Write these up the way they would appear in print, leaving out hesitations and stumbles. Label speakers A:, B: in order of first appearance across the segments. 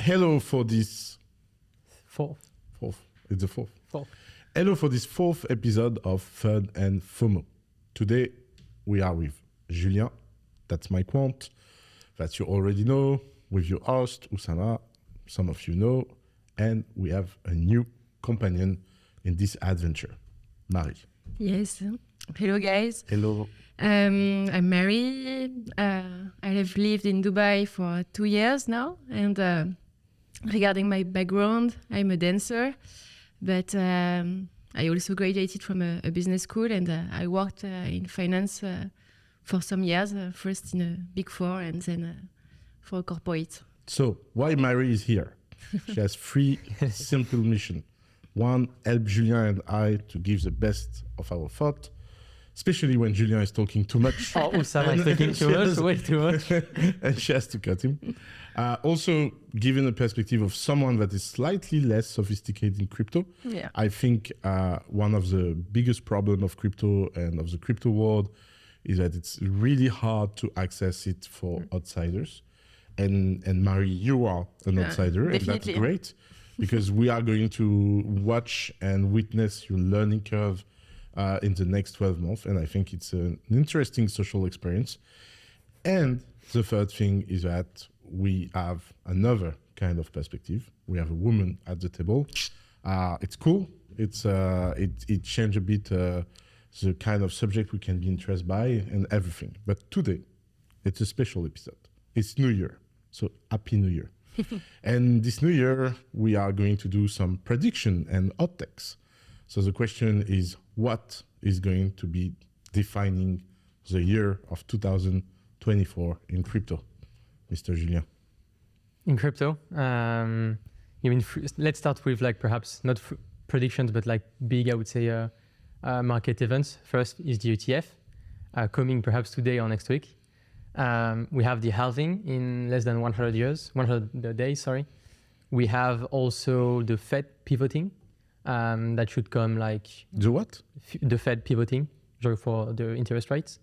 A: Hello for this
B: Fourth.
A: It's the fourth.
B: Fourth.
A: Hello for this fourth episode of Fun and FOMO. Today we are with Julien, that's my quant, that you already know, with your host Oussama, some of you know, and we have a new companion in this adventure, Marie.
C: Yes. Hello, guys.
A: Hello.
C: I'm Mary. I have lived in Dubai for 2 years now. And regarding my background, I'm a dancer. But I also graduated from a business school and I worked in finance for some years, first in a Big Four and then for a corporate.
A: So, why Marie is here? She has 3 simple missions. 1, help Julien and I to give the best of our thought, especially when Julien is talking too much.
B: Oh, Oussama is talking too much, way too much.
A: And she has to cut him. Also, given a perspective of someone that is slightly less sophisticated in crypto,
C: Yeah.
A: I think one of the biggest problems of crypto and of the crypto world is that it's really hard to access it for outsiders. And Marie, you are an outsider, and that's
C: definitely.
A: great, because we are going to watch and witness your learning curve in the next 12 months. And I think it's an interesting social experience. And the third thing is that we have another kind of perspective. We have a woman at the table. It's cool. It changed a bit the kind of subject we can be interested by and everything. But today, it's a special episode. It's New Year. So Happy New Year. And this New Year, we are going to do some prediction and hot takes. So the question is, what is going to be defining the year of 2024 in crypto? Mr. Julien.
B: In crypto, you mean, let's start with like perhaps not predictions, but like big, I would say, market events. First is the ETF, coming perhaps today or next week. We have the halving in less than 100 days, sorry. We have also the Fed pivoting, that should come like...
A: The what?
B: The Fed pivoting for the interest rates.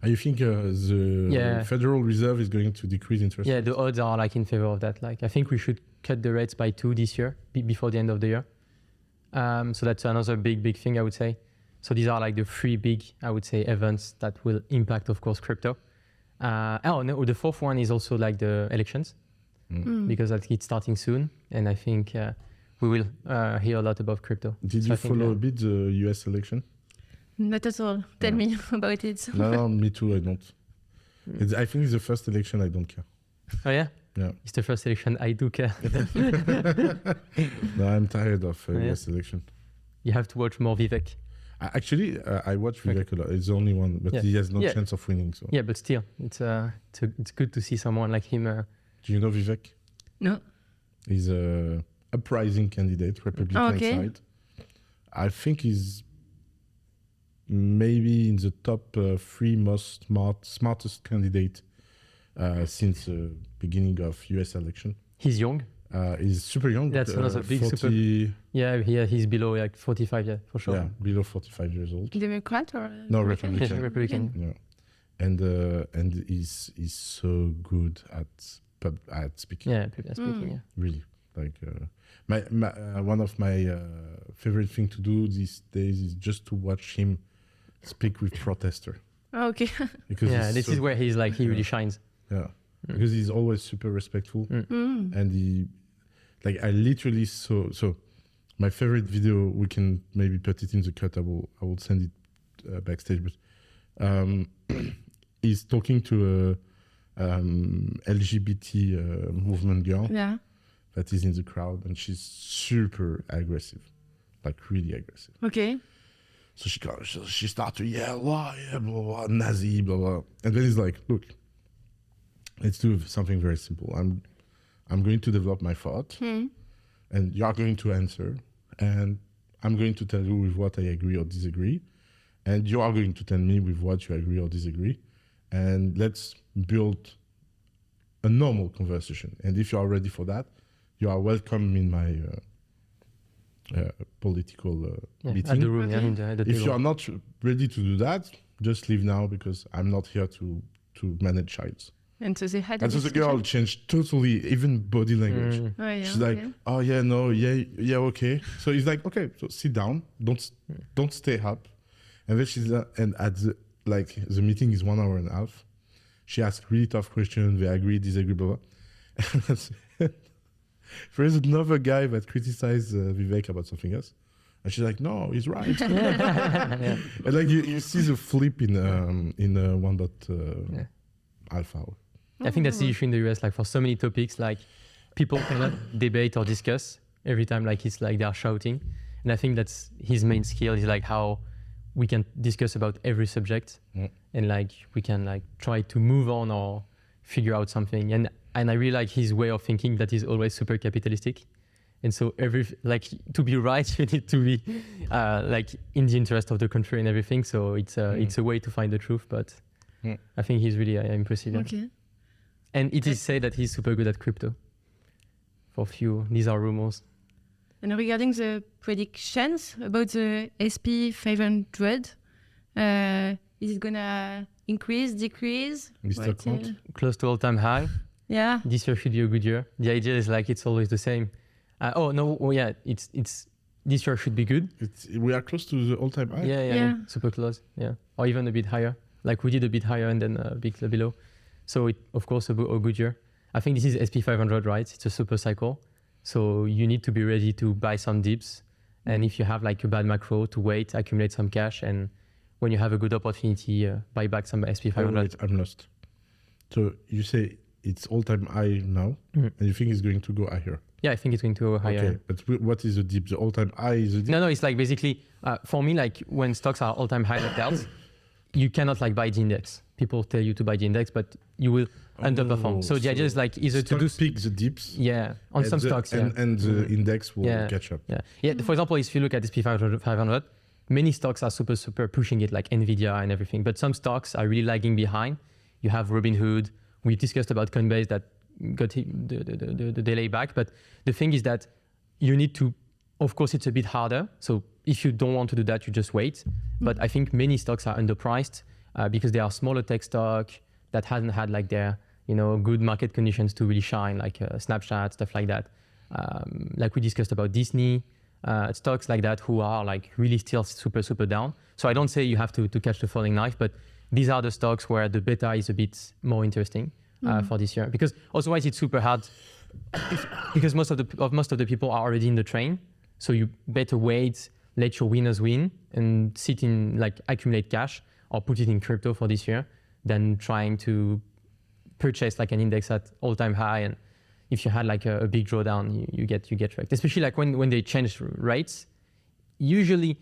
A: You think the Federal Reserve is going to decrease interest rates?
B: Yeah, the odds are like in favor of that. Like I think we should cut the rates by 2 this year, before the end of the year. So that's another big thing, I would say. So these are like the 3 big, I would say, events that will impact, of course, crypto. The fourth one is also like the elections, because it's starting soon, and I think we will hear a lot about crypto.
A: Did you follow a bit the US election?
C: Not at all. Tell me about it.
A: No, me too, I don't. I think it's the first election I don't care.
B: Oh yeah?
A: Yeah.
B: It's the first election I do care.
A: No, I'm tired of US election.
B: You have to watch more Vivek.
A: Actually, I watch Vivek a lot. It's the only one, but he has no chance of winning. So.
B: Yeah, but still, it's good to see someone like him.
A: Do you know Vivek?
C: No.
A: He's a uprising candidate, Republican side. I think he's maybe in the top 3 most smartest candidate since the beginning of US election.
B: He's young.
A: He's super young.
B: That's another big
A: 40,
B: super. Yeah, he's below like 45, yeah, for sure.
A: Yeah, below 45 years old.
C: Democrat or?
A: No, Republican.
B: Yeah, Republican.
A: Yeah. And he's so good at speaking.
B: Yeah, speaking, yeah.
A: Really. Like one of my favorite thing to do these days is just to watch him speak with protester.
C: Oh, okay.
A: Because
B: this is where he's like, he really shines.
A: Yeah. Because he's always super respectful. And I literally saw, so my favorite video, we can maybe put it in the cut, I will send it backstage, but he's talking to a LGBT movement girl.
C: Yeah.
A: That is in the crowd, and she's super aggressive, like really aggressive.
C: Okay.
A: So she starts to yell, blah, blah, blah, Nazi, blah, blah. And then he's like, look, let's do something very simple. I'm going to develop my thought, and you are going to answer, and I'm going to tell you with what I agree or disagree, and you are going to tell me with what you agree or disagree, and let's build a normal conversation. And if you are ready for that, you are welcome in my political meeting.
B: At the room, at the
A: if
B: table.
A: you are not ready to do that, just leave now, because I'm not here to manage childs.
C: And so they had a
A: And so the
C: discussion?
A: girl changed totally, even body language.
C: Oh, yeah,
A: She's like, oh yeah, no, yeah, okay. So he's like, okay, so sit down, don't stay up. And then and at the meeting is 1 hour and a half. She asked really tough questions. They agree, disagree, blah blah. There is another guy that criticized Vivek about something else, and she's like, no, he's right.
B: Yeah.
A: And like you see the flip in 1. Alpha.
B: I think that's the issue in the US. Like for so many topics, like people cannot debate or discuss every time. Like it's like they are shouting, and I think that's his main skill. Is like how we can discuss about every subject, and like we can like try to move on or figure out something. And I really like his way of thinking that is always super capitalistic. And so to be right, you need to be like in the interest of the country and everything. So it's a way to find the truth. But I think he's really impressive. Yeah.
C: Okay.
B: And it is said that he's super good at crypto. For few, these are rumors.
C: And regarding the predictions about the SP500, is it gonna increase, decrease?
A: Mr. Quant?
B: Close to all-time high.
C: Yeah.
B: This year should be a good year. The idea is like it's always the same. It's this year should be good.
A: We are close to the all-time high.
B: Yeah, super close. Yeah, or even a bit higher. Like we did a bit higher and then a bit below. So it, of course, a good year. I think this is SP500, right? It's a super cycle. So you need to be ready to buy some dips. And if you have like a bad macro, to wait, accumulate some cash. And when you have a good opportunity, buy back some SP500.
A: Wait, I'm lost. So you say it's all-time high now, and you think it's going to go higher?
B: Yeah, I think it's going to go higher.
A: Okay, but what is the dip? The all-time high is the dip?
B: No, it's like basically, for me, like when stocks are all-time high like that, you cannot like buy the index. People tell you to buy the index, but you will underperform. So the idea is like either to do
A: pick the dips.
B: Yeah, on some stocks.
A: And the index will catch up.
B: Yeah. For example, if you look at SP500, many stocks are super pushing it, like Nvidia and everything. But some stocks are really lagging behind. You have Robinhood. We discussed about Coinbase that got the delay back. But the thing is that you need to, of course, it's a bit harder. So if you don't want to do that, you just wait. But I think many stocks are underpriced because they are smaller tech stock that hasn't had like their good market conditions to really shine, like Snapchat, stuff like that. Like we discussed about Disney, stocks like that who are like really still super down. So I don't say you have to catch the falling knife, but these are the stocks where the beta is a bit more interesting for this year. Because otherwise it's super hard because most of the people are already in the train. So you better wait, let your winners win and sit in like accumulate cash or put it in crypto for this year than trying to purchase like an index at all-time high. And if you had like a big drawdown, you get wrecked. Especially like when they change rates, usually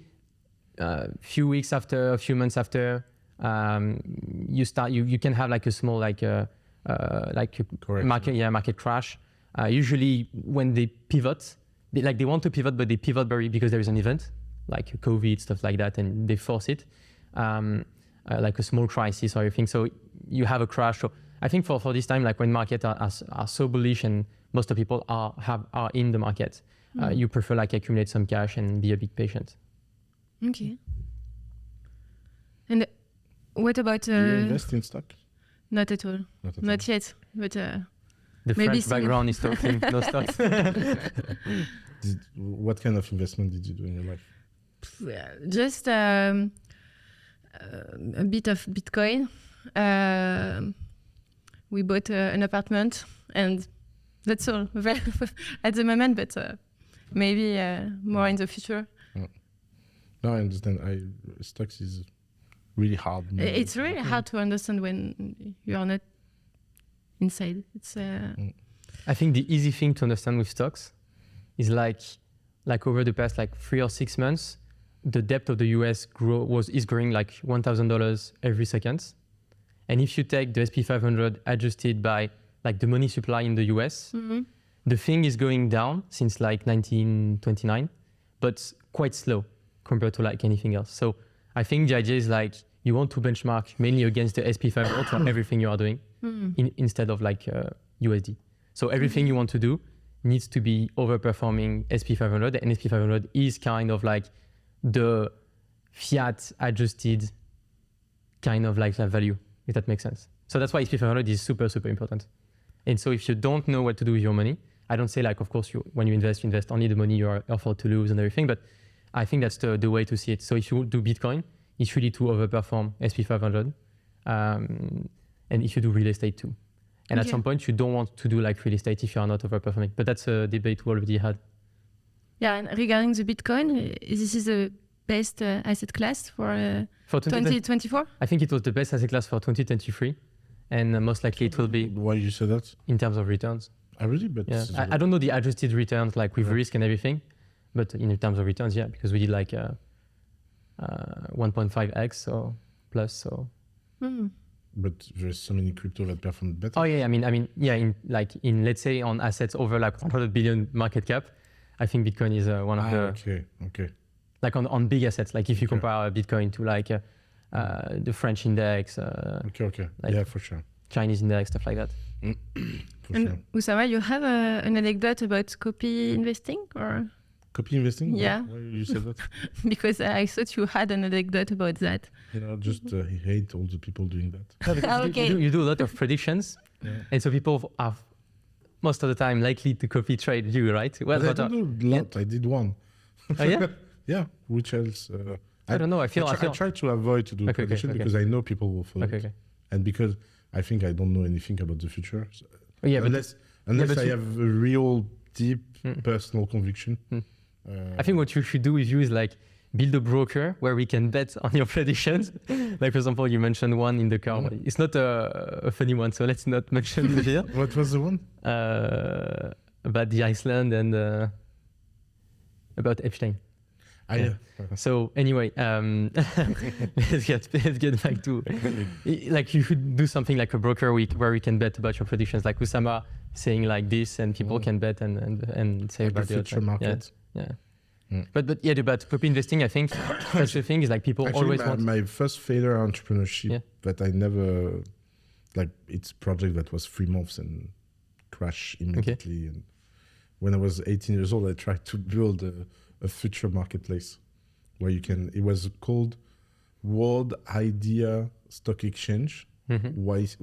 B: a few weeks after, a few months after, you can have like a small market crash. Usually when they pivot, they want to pivot, but they pivot because there is an event like COVID, stuff like that, and they force it, like a small crisis or everything. So you have a crash. So I think for this time, like when markets are so bullish and most of the people are in the market, you prefer like accumulate some cash and be a bit patient.
C: Okay. And what about?
A: Do you invest in stock?
C: Not at all. Not yet. But
B: the
C: maybe
B: French background is talking, no stocks.
A: What kind of investment did you do in your life?
C: Just a bit of Bitcoin. We bought an apartment, and that's all at the moment. But maybe more in the future.
A: No, I understand. Stocks is really hard.
C: It's really hard to understand when you are not inside. It's.
B: I think the easy thing to understand with stocks is like over the past like 3 or 6 months, the debt of the US is growing like $1,000 every second. And if you take the SP500 adjusted by like the money supply in the US, the thing is going down since like 1929, but quite slow compared to like anything else. So I think the idea is like you want to benchmark mainly against the SP500 for everything you are doing instead of like USD. So everything you want to do needs to be overperforming SP500, and SP500 is kind of like the fiat adjusted kind of like value, if that makes sense. So that's why SP500 is super, super important. And so if you don't know what to do with your money, I don't say like, of course, when you invest only the money you're afford to lose and everything, but I think that's the way to see it. So if you do Bitcoin, it's really to overperform SP500. And if you do real estate too. And at some point, you don't want to do like real estate if you are not overperforming. But that's a debate we already had.
C: Yeah, and regarding the Bitcoin, this is the best asset class for 2024?
B: I think it was the best asset class for 2023. And most likely it will be.
A: Why you say that?
B: In terms of returns.
A: I really, but
B: yeah. I don't know the adjusted returns like with risk and everything. But in terms of returns, yeah, because we did like 1.5x so plus. So.
A: But there's so many crypto that perform better.
B: Oh yeah, I mean, yeah. In let's say on assets over like 100 billion market cap, I think Bitcoin is one of the.
A: Okay.
B: Like on big assets, like if you compare Bitcoin to like the French index.
A: Okay.
B: Like
A: yeah, for sure.
B: Chinese index, stuff like that.
C: And Oussama, you have an anecdote about copy investing or?
A: Copy investing?
C: Yeah.
A: Why you said that?
C: Because I thought you had an anecdote about that.
A: Just hate all the people doing that.
B: Okay. You do a lot of predictions, and so people are most of the time likely to copy trade you, right?
A: Well, I don't do a lot. I did one.
B: Oh yeah?
A: Yeah. Which else?
B: I don't know. I
A: try to avoid to do prediction because I know people will follow it. And because I think I don't know anything about the future. So unless I have a real deep personal conviction.
B: I think what you should do with you is like build a broker where we can bet on your predictions. Like for example, you mentioned one in the car. It's not a funny one, so let's not mention it here.
A: What was the one?
B: About the Iceland and about Epstein.
A: Yeah.
B: So anyway, let's get back to like you should do something like a broker where we can bet about your predictions, like Oussama saying like this, and people can bet and say
A: like
B: about
A: the future market.
B: Yeah. But about copy investing, I think that's the thing is like people
A: actually,
B: always want.
A: My first failure entrepreneurship that I never it's a project that was 3 months and crash immediately. And when I was 18 years old, I tried to build a future marketplace where it was called World Idea Stock Exchange, YZ,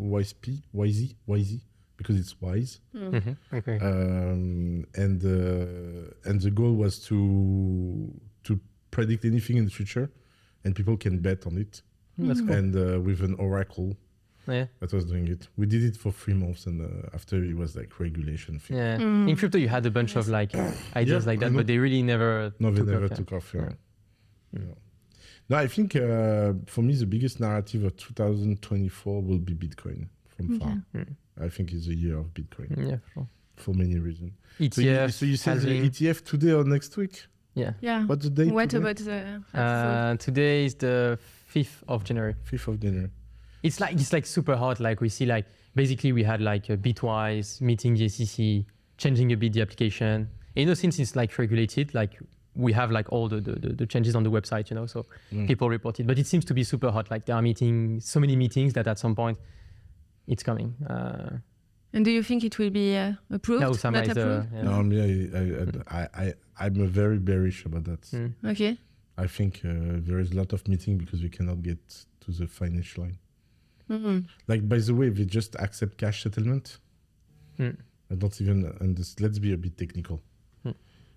A: because it's wise.
B: Okay.
A: And the goal was to predict anything in the future, and people can bet on it.
B: That's cool.
A: And with an oracle that was doing it. We did it for 3 months, and after it was like regulation thing.
B: Yeah. In crypto, you had a bunch of like ideas like that, but they really never.
A: Took off. Yeah. No, I think for me the biggest narrative of 2024 will be Bitcoin from far. I think it's a year of Bitcoin.
B: Yeah, sure.
A: For many reasons.
B: ETF.
A: So you said the ETF today or next week?
B: Yeah.
A: What's the date?
C: What
A: today?
C: about the episode?
B: Today is the 5th of January.
A: 5th of January.
B: It's like super hot. Like we see like basically we had like a Bitwise meeting the SEC, changing a bit the application. And, since it's like regulated, like we have like all the changes on the website, so people report it. But it seems to be super hot. Like there are so many meetings that at some point it's coming.
C: And do you think it will be approved?
B: No, Oussama is
A: No, I'm very bearish about that.
C: Okay.
A: I think there is a lot of meeting because we cannot get to the finish line. Like, by the way, they just accept cash settlement. I don't even understand. Let's be a bit technical.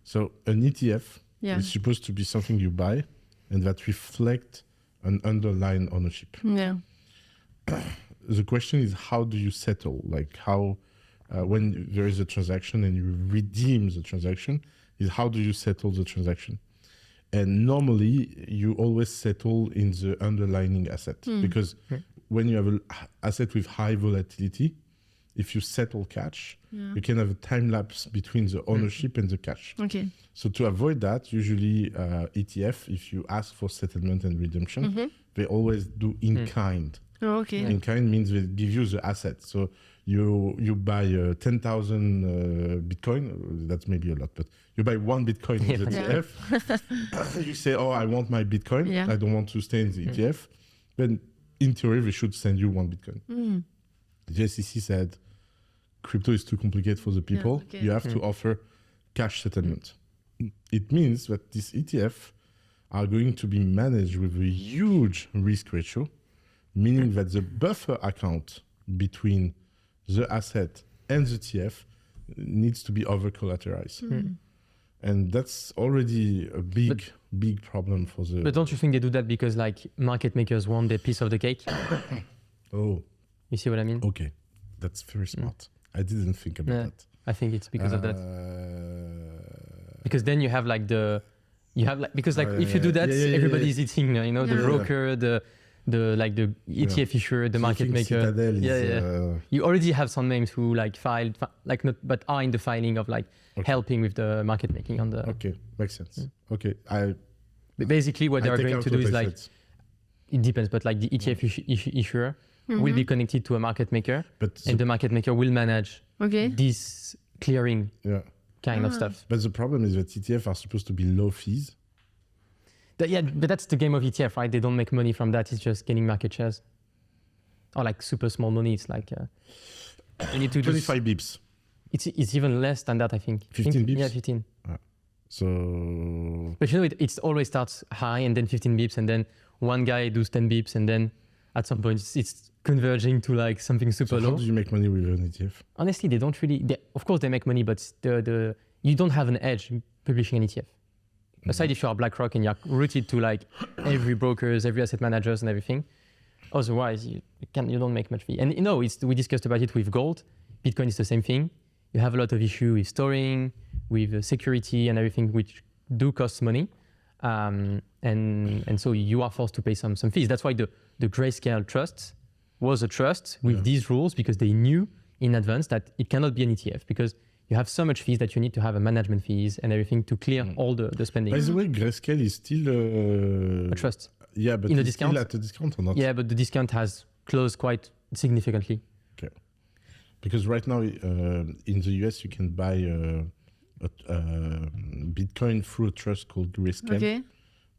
A: So an ETF is supposed to be something you buy and that reflect an underlying ownership.
C: Yeah.
A: The question is, how do you settle? Like how, when there is a transaction and you redeem the transaction, is how do you settle the transaction? And normally you always settle in the underlying asset because when you have an asset with high volatility, if you settle cash, you can have a time lapse between the ownership and the cash.
C: Okay.
A: So to avoid that, usually ETF, if you ask for settlement and redemption, they always do in kind.
C: Oh, okay.
A: In kind means they give you the asset. So you buy 10,000 Bitcoin. That's maybe a lot, but you buy 1 Bitcoin in the ETF. You say, "Oh, I want my Bitcoin. I don't want to stay in the ETF." Then, in theory, they should send you 1 Bitcoin. The SEC said, "Crypto is too complicated for the people. You have to offer cash settlement." It means that these ETF are going to be managed with a huge risk ratio, meaning that the buffer account between the asset and the TF needs to be over collateralized. And that's already a big problem for the...
B: But don't you think they do that because like market makers want their piece of the cake?
A: Oh,
B: You see what I mean?
A: okay. That's very smart. I didn't think about
B: Yeah.
A: that.
B: I think it's because of that. Because then you have like because like if you do that, everybody's eating, you know, the broker, the ETF issuer, the market maker.
A: Citadel is,
B: You already have some names who like filed, like not, but are in the filing of like helping with the market making on the.
A: Okay, makes sense. Okay,
B: But basically, what they are going to do is like, it depends, but like the ETF issuer will be connected to a market maker, and the market maker will manage this clearing kind of stuff.
A: But the problem is that ETF are supposed to be low fees.
B: But that's the game of ETF, right? They don't make money from that. It's just getting market shares. Or like super small money. It's like you need to
A: 25 bips.
B: It's even less than that, I think.
A: 15 bips?
B: Yeah, 15.
A: So...
B: But you know, it always starts high and then 15 bips and then one guy does 10 bips and then at some point it's converging to like something super low.
A: How do you make money with an ETF?
B: Honestly, they don't really... of course, they make money, but you don't have an edge in publishing an ETF. Aside if you are BlackRock and you're rooted to like every brokers, every asset managers and everything. Otherwise, you don't make much fee. And you know, we discussed about it with gold. Bitcoin is the same thing. You have a lot of issue with storing, with security and everything, which do cost money. And so you are forced to pay some fees. That's why the Grayscale trust was a trust with these rules, because they knew in advance that it cannot be an ETF because you have so much fees that you need to have a management fees and everything to clear all the spending.
A: By the way, Grayscale is still
B: a trust.
A: Yeah, but
B: in a
A: it's
B: discount?
A: still at a discount or not?
B: Yeah, but the discount has closed quite significantly.
A: Okay. Because right now in the US, you can buy Bitcoin through a trust called Grayscale.
C: Okay.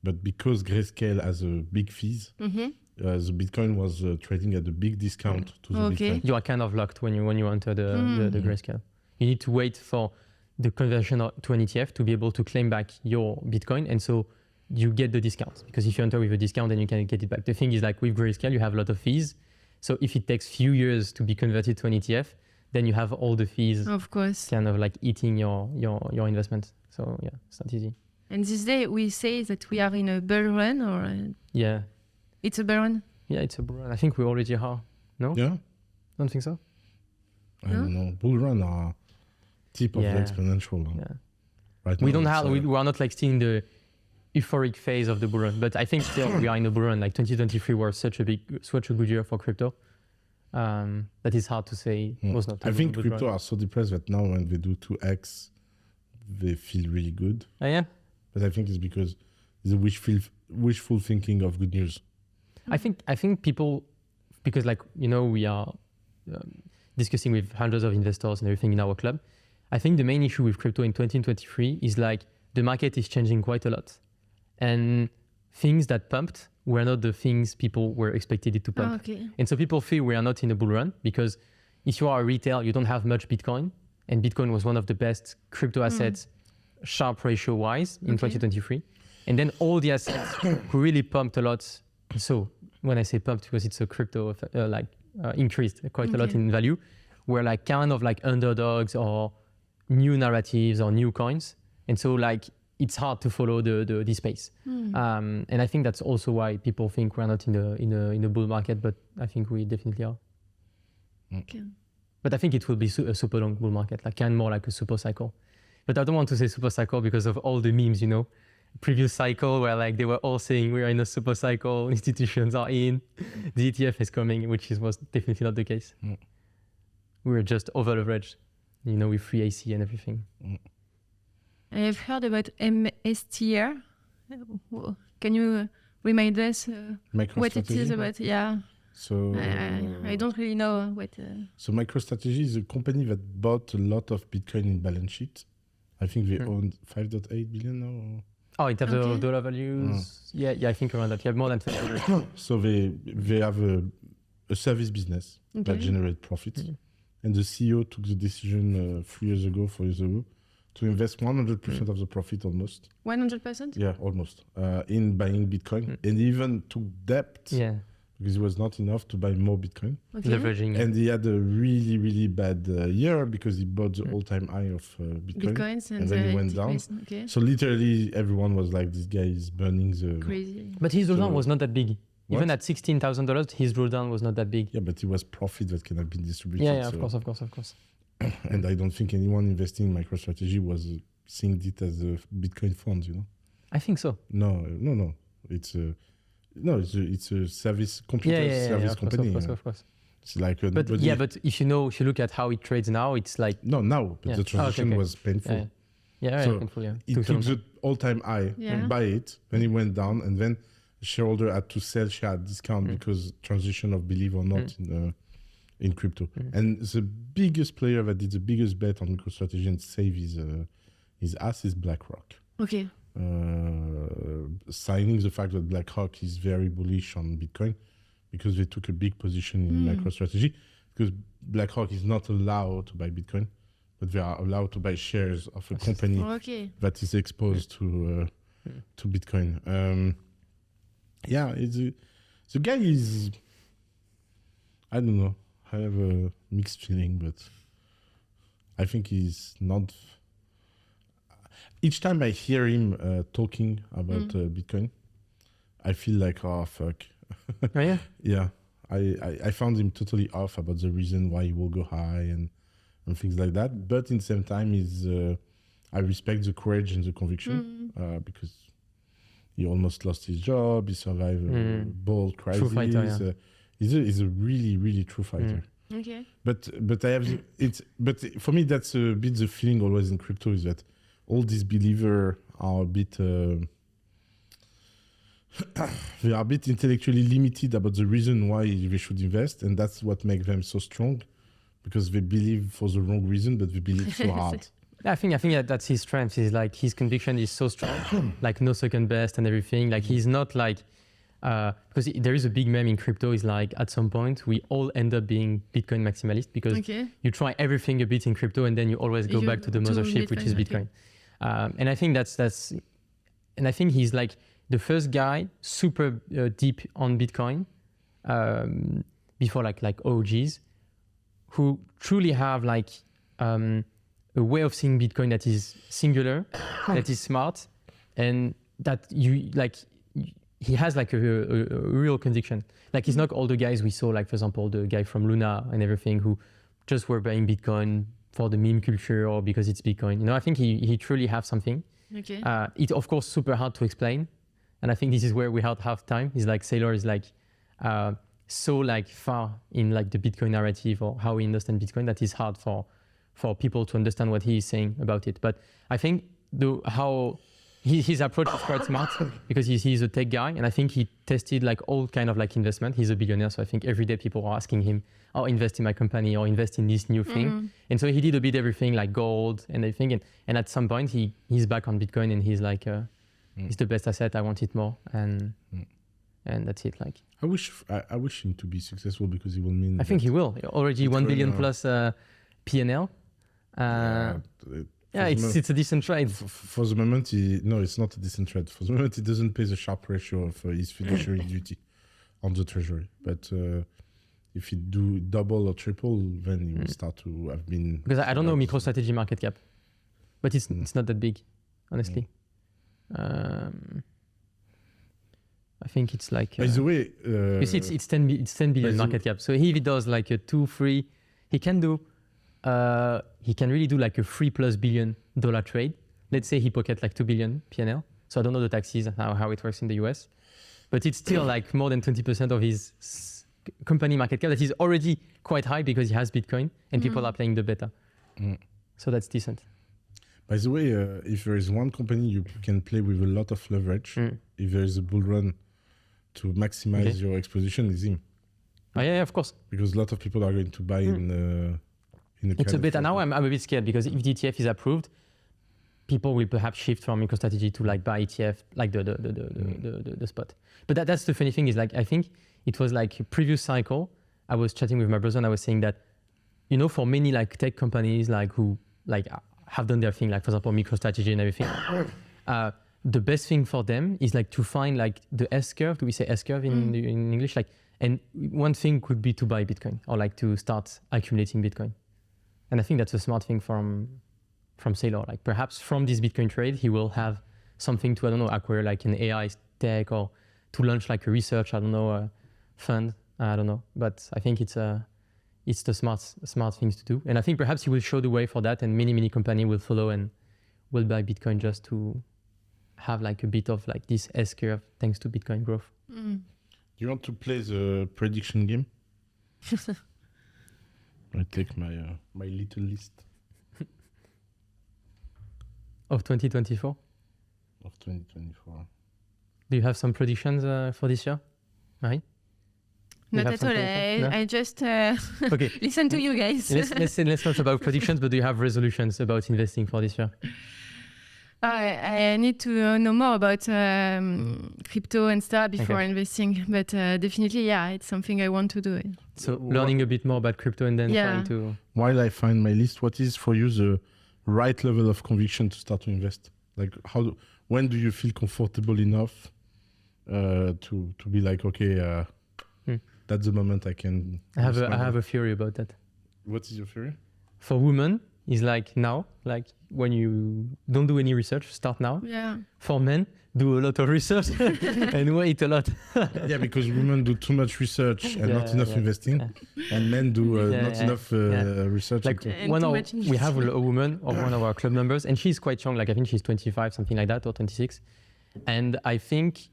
A: But because Grayscale has a big fees, the Bitcoin was trading at a big discount to the Bitcoin.
B: You are kind of locked when you enter the Grayscale. You need to wait for the conversion to an ETF to be able to claim back your Bitcoin. And so you get the discount, because if you enter with a discount, then you can get it back. The thing is, like with Grayscale, you have a lot of fees. So if it takes few years to be converted to an ETF, then you have all the fees,
C: of course,
B: kind of like eating your investment. So yeah, it's not easy.
C: And this day we say that we are in a bull run, or
B: yeah,
C: it's a bull run.
B: Yeah, it's a bull run. I think we already are. No?
A: Yeah.
B: Don't think so.
A: I don't know. Bull run are tip of the exponential.
B: Yeah.
A: Right
B: We
A: now
B: don't have. We are not like still in the euphoric phase of the bull run, but I think still we are in the bull run. Like 2023 was such a good year for crypto. That is hard to say. Was not.
A: I think crypto are so depressed that now when they do 2x, they feel really good.
B: Oh, yeah.
A: But I think it's because it's a wishful thinking of good news.
B: I think people, because like, you know, we are discussing with hundreds of investors and everything in our club. I think the main issue with crypto in 2023 is like the market is changing quite a lot. And things that pumped were not the things people were expected it to pump.
C: Okay.
B: And so people feel we are not in a bull run, because if you are a retail, you don't have much Bitcoin. And Bitcoin was one of the best crypto assets, sharp ratio wise in 2023. And then all the assets who really pumped a lot. So when I say pumped, because it's a crypto increased quite a lot in value, were like kind of like underdogs or new narratives or new coins. And so like it's hard to follow the space. And I think that's also why people think we're not in a bull market, but I think we definitely are.
C: Okay.
B: But I think it will be a super long bull market, like kind of more like a super cycle. But I don't want to say super cycle because of all the memes, you know, previous cycle where like they were all saying we are in a super cycle, institutions are in, the ETF is coming, which was definitely not the case. We were just over leveraged, you know, with free AC and everything.
C: I have heard about MSTR. Can you remind us what it is about? Yeah.
A: So
C: I don't really know what.
A: So MicroStrategy is a company that bought a lot of Bitcoin in balance sheet. I think they own 5.8 billion now.
B: Oh, in terms of dollar values, yeah, I think around that. You have more than 20.
A: So they have a service business that generate profit, and the CEO took the decision 4 years ago to invest 100% of the profit almost.
C: 100%?
A: Yeah, almost in buying Bitcoin, and even took debt.
B: Yeah.
A: because it was not enough to buy more Bitcoin.
C: Okay.
B: Leveraging.
A: And he had a really, really bad year because he bought the all-time high of Bitcoin.
C: Bitcoins
A: and then it went down.
C: Okay.
A: So literally everyone was like, this guy is burning the...
C: Crazy.
B: But his drawdown
A: So-
B: was not that big.
A: What?
B: Even at $16,000, his drawdown was not that big.
A: Yeah, but it was profit that cannot be distributed.
B: Yeah,
A: so-
B: of course.
A: And I don't think anyone investing in MicroStrategy was seeing it as a Bitcoin fund, you know?
B: I think so.
A: No. It's a service, computer service company.
B: Of course.
A: It's like
B: But if you look at how it trades now, it's like
A: now, but
B: Yeah.
A: the transition
B: okay.
A: was painful.
B: yeah, painful, yeah.
A: It took the all-time high
C: Yeah.
A: and buy it, then it went down, and then the shareholder had to sell share at discount because transition of believe or not in crypto. And the biggest player that did the biggest bet on MicroStrategy and save his ass is BlackRock.
C: Okay.
A: Signing the fact that BlackRock is very bullish on Bitcoin because they took a big position in MicroStrategy, because BlackRock is not allowed to buy Bitcoin, but they are allowed to buy shares of a company
C: Okay.
A: that is exposed to Bitcoin. The guy is, I don't know, I have a mixed feeling, but I think he's not. Each time I hear him talking about Bitcoin, I feel like, oh, fuck.
B: Oh, yeah?
A: Yeah, I found him totally off about the reason why he will go high and things like that. But in the same time, I respect the courage and the conviction because he almost lost his job. He survived a bold crisis.
B: True fighter, yeah.
A: He's a really, really true fighter.
C: Okay.
A: But I have but for me that's a bit the feeling always in crypto is that all these believers are a bit they are a bit intellectually limited about the reason why they should invest, and that's what makes them so strong, because they believe for the wrong reason, but they believe so hard.
B: I think that's his strength. Is like his conviction is so strong, like no second best and everything. Like he's not like because there is a big meme in crypto. Is like at some point we all end up being Bitcoin maximalist because you try everything a bit in crypto and then you always go back to the mothership, which is Bitcoin. And I think and I think he's like the first guy super deep on Bitcoin before like OGs who truly have like a way of seeing Bitcoin that is singular, that is smart, and that you like. He has like a real conviction. Like he's not all the guys we saw, like for example, the guy from Luna and everything who just were buying Bitcoin for the meme culture or because it's Bitcoin. You know, I think he truly has something.
C: Okay.
B: It's of course super hard to explain. And I think this is where we have time. He's like, Saylor is like so like far in like the Bitcoin narrative or how we understand Bitcoin that is hard for people to understand what he is saying about it. But I think his approach is quite smart because he's a tech guy, and I think he tested like all kind of like investment. He's a billionaire, so I think every day people are asking him, "Oh, invest in my company or invest in this new thing." And so he did a bit everything like gold and everything. And at some point he's back on Bitcoin and he's like, "It's the best asset. I want it more." And that's it. Like
A: I wish him to be successful because he will mean.
B: I think he will. Already 1 billion plus P&L. It's a decent trade.
A: For the moment, it's not a decent trade. For the moment, he doesn't pay the sharp ratio of his fiduciary duty on the treasury. But if he do double or triple, then he will start to have been.
B: Because I don't know MicroStrategy market cap, but it's not that big, honestly. I think it's like.
A: By the way,
B: you see, it's 10 billion market cap. So if he does like a 2-3, he can do. He can really do like a $3+ billion trade. Let's say he pocket like 2 billion P&L. So I don't know the taxes and how it works in the US, but it's still like more than 20% of his company market cap that is already quite high because he has Bitcoin and people are playing the beta. So that's decent.
A: By the way, if there is one company you can play with a lot of leverage, if there is a bull run to maximize your exposition, is him.
B: Oh, yeah, of course.
A: Because a lot of people are going to buy in
B: it's a bit, and now I'm a bit scared because if the ETF is approved, people will perhaps shift from MicroStrategy to like buy ETF, like the spot. But that's the funny thing is like, I think it was like a previous cycle. I was chatting with my brother and I was saying that, you know, for many like tech companies like who like have done their thing, like for example, MicroStrategy and everything, the best thing for them is like to find like the S curve. Do we say S curve in English? Like And one thing could be to buy Bitcoin or like to start accumulating Bitcoin. And I think that's a smart thing from Saylor. Like perhaps from this Bitcoin trade, he will have something to, I don't know, acquire like an AI tech or to launch like a research, I don't know, fund. I don't know. But I think it's the smart things to do. And I think perhaps he will show the way for that and many companies will follow and will buy Bitcoin just to have like a bit of like this S curve thanks to Bitcoin growth.
C: Mm.
A: Do you want to play the prediction game? I take my little list
B: Of 2024?
A: of 2024.
B: Do you have some predictions for this year, Marie?
C: Not
B: have
C: at all.
B: something? No?
C: I just
B: Okay.
C: listen to you guys.
B: Let's not about predictions, but do you have resolutions about investing for this year?
C: I need to know more about crypto and stuff before
B: Okay.
C: investing. But definitely, yeah, it's something I want to do.
B: So learning a bit more about crypto and then
C: Yeah.
B: trying to...
A: While I find my list, what is for you the right level of conviction to start to invest? Like when do you feel comfortable enough to be like, okay, that's the moment I can...
B: I have a theory about that.
A: What is your theory?
B: For women, it's like now, like when you don't do any research, start now.
C: Yeah.
B: For men, do a lot of research and wait a lot.
A: Yeah, because women do too much research and not enough investing, and men do not enough research.
B: Like
C: And
B: we have a woman of one of our club members, and she's quite young. Like I think she's 25, something like that, or 26. And I think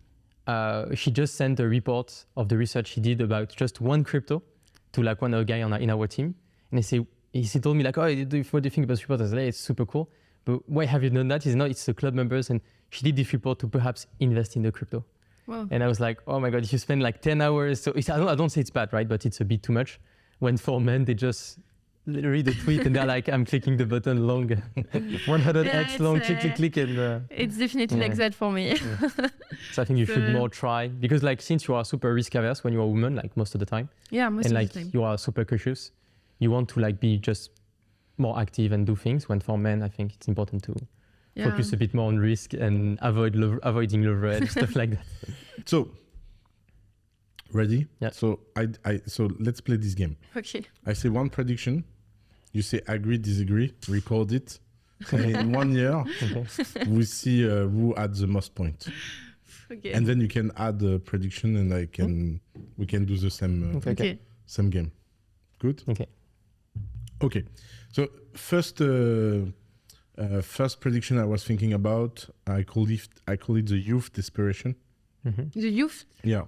B: she just sent a report of the research she did about just one crypto to like one other guy in our team, and he told me like, oh, what do you think about this report? I was like, it's super cool, but why have you done that? It's the club members, and she did this report to perhaps invest in the crypto.
C: Wow.
B: And I was like, oh my God, if you spend like 10 hours, so I don't say it's bad, right? But it's a bit too much. When for men, they just read the tweet and they're like, I'm clicking the button long, 100x long, click. And,
C: it's definitely like that for me.
B: So I think you should more try, because like since you are super risk averse when you are a woman, like most of the time,
C: Yeah, most
B: and
C: of
B: like
C: the time.
B: you are super cautious, you want to like be just more active and do things. When for men, I think it's important to focus a bit more on risk and avoiding leverage, stuff like that.
A: So, ready?
B: Yeah.
A: So so let's play this game.
C: Okay.
A: I say one prediction, you say agree, disagree, record it, and in 1 year we see who had the most point.
C: Okay.
A: And then you can add a prediction, and we can do the same
C: Okay.
A: same game. Good. Okay. So first prediction I was thinking about, I call it the youth desperation.
C: The youth?
A: Yeah.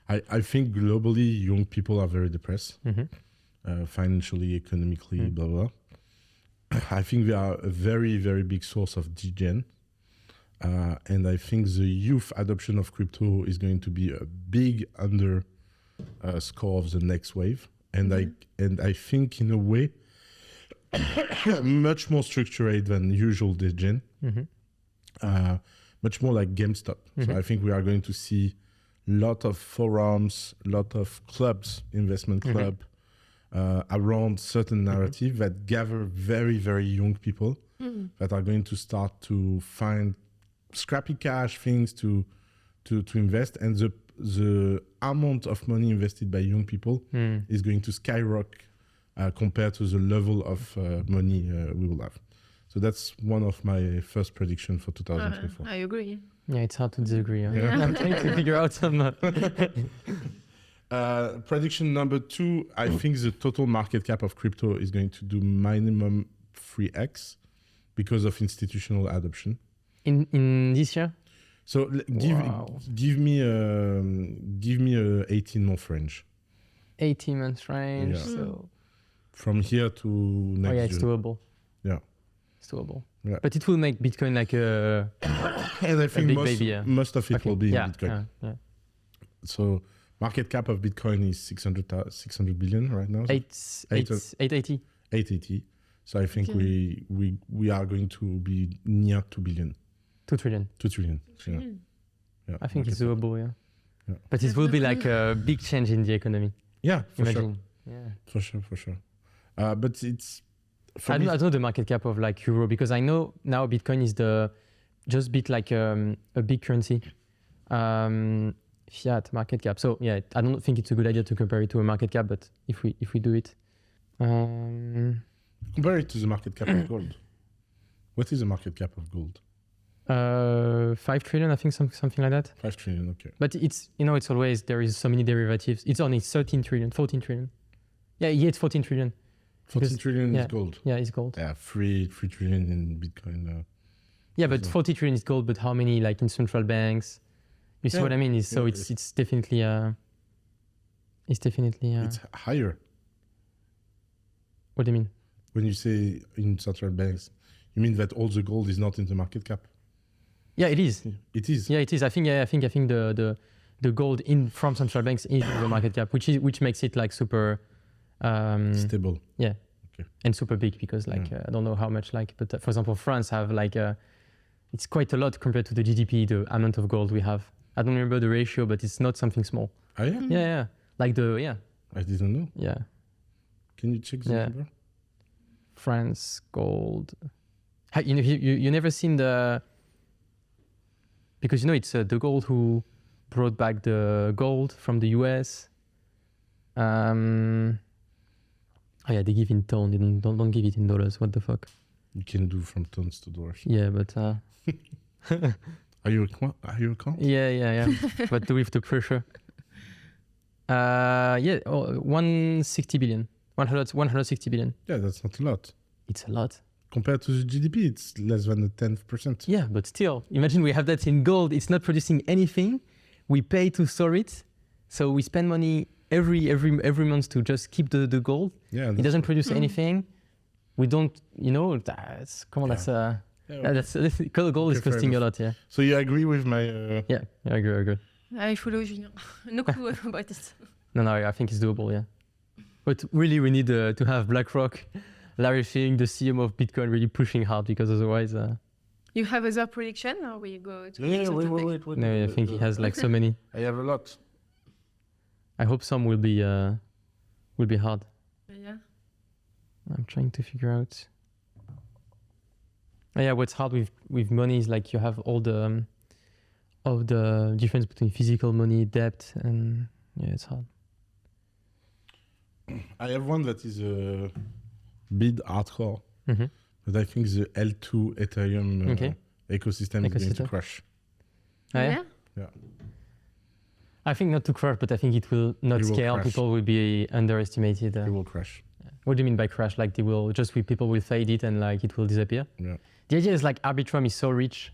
A: I think globally young people are very depressed, financially, economically, blah, blah. I think they are a very, very big source of degen. And I think the youth adoption of crypto is going to be a big score of the next wave. And I think in a way, much more structured than usual degen, much more like GameStop. So I think we are going to see lot of forums, lot of clubs, investment club, around certain narrative that gather very, very young people that are going to start to find scrappy cash things to invest, and the amount of money invested by young people is going to skyrocket compared to the level of money we will have. So that's one of my first predictions for 2024.
C: I agree.
B: Yeah, it's hard to disagree. I'm trying to figure out some...
A: Prediction number 2, I think the total market cap of crypto is going to do minimum 3x because of institutional adoption.
B: In this year?
A: So give me a 18-month range.
B: 18 months range.
A: Yeah.
B: So
A: From here to next
B: it's
A: June.
B: doable.
A: Yeah.
B: It's doable.
A: Yeah.
B: But it will make Bitcoin like a
A: And I think
B: big
A: most,
B: baby, yeah.
A: most of it will be in Bitcoin.
B: Yeah.
A: So market cap of Bitcoin is 600 billion right now.
B: 880.
A: 880. So I think we are going to be near 2 billion.
B: 2 trillion.
A: 2 trillion. Yeah.
B: I think it's doable,
A: Yeah.
B: But it will be like a big change in the economy.
A: Yeah, for
B: Imagine.
A: sure.
B: Yeah.
A: For sure. But it's...
B: I don't know the market cap of like euro, because I know now Bitcoin is just bit like a big currency. fiat market cap. So yeah, I don't think it's a good idea to compare it to a market cap, but if we do it,
A: Compare it to the market cap of gold. What is the market cap of gold?
B: 5 trillion, I think, something like that.
A: 5 trillion, okay.
B: But it's, you know, it's always, there is so many derivatives. It's only 13 trillion, 14 trillion. Yeah, it's 14 trillion.
A: 14 trillion is gold.
B: Yeah, it's gold.
A: Yeah, 3 trillion in Bitcoin.
B: Yeah, but 40 trillion is gold, but how many like in central banks? You see what I mean? So
A: Yeah,
B: it's definitely
A: it's higher.
B: What do you mean?
A: When you say in central banks, you mean that all the gold is not in the market cap?
B: Yeah, it is.
A: It is.
B: Yeah, it is. I think the gold in from central banks is in the market cap, which makes it like super
A: Stable.
B: Yeah.
A: Okay.
B: And super big because like I don't know how much like, but for example, France have like it's quite a lot compared to the GDP, the amount of gold we have. I don't remember the ratio, but it's not something small.
A: Oh yeah?
B: Yeah. Like
A: I didn't know.
B: Yeah.
A: Can you check the number?
B: France gold. You never seen the, because you know it's De Gaulle who brought back the gold from the US. Oh yeah, they give in tone. They don't give it in dollars. What the fuck?
A: You can do from tons to dollars.
B: Yeah, but
A: Are you a quant?
B: Yeah. But with the pressure. 160 billion. 160 billion.
A: Yeah, that's not a lot.
B: It's a lot.
A: Compared to the GDP, it's less than 10%.
B: Yeah, but still, imagine we have that in gold. It's not producing anything. We pay to store it. So we spend money every month to just keep the gold.
A: Yeah,
B: it doesn't produce anything. We don't, that's, come on, that's gold is costing a lot, yeah.
A: So you agree with my...
B: Yeah, I agree.
C: I follow Julien. No clue about it.
B: No, I think it's doable, yeah. But really, we need to have BlackRock, Larry Fink, the CMO of Bitcoin, really pushing hard because otherwise...
C: You have other prediction or we go to...
A: Wait.
B: No, I think he has like so many.
A: I have a lot.
B: I hope some will be hard.
C: Yeah.
B: I'm trying to figure out. Yeah, what's hard with money is like you have all the difference between physical money, debt, and yeah, it's hard.
A: I have one that is a bit hardcore, but I think the L2 Ethereum ecosystem is going to crash.
C: Yeah?
A: Yeah.
B: I think not to crash, but I think it will not scale. People will be underestimated.
A: It will crash.
B: What do you mean by crash? Like people will fade it and like it will disappear?
A: Yeah.
B: The idea is like Arbitrum is so rich,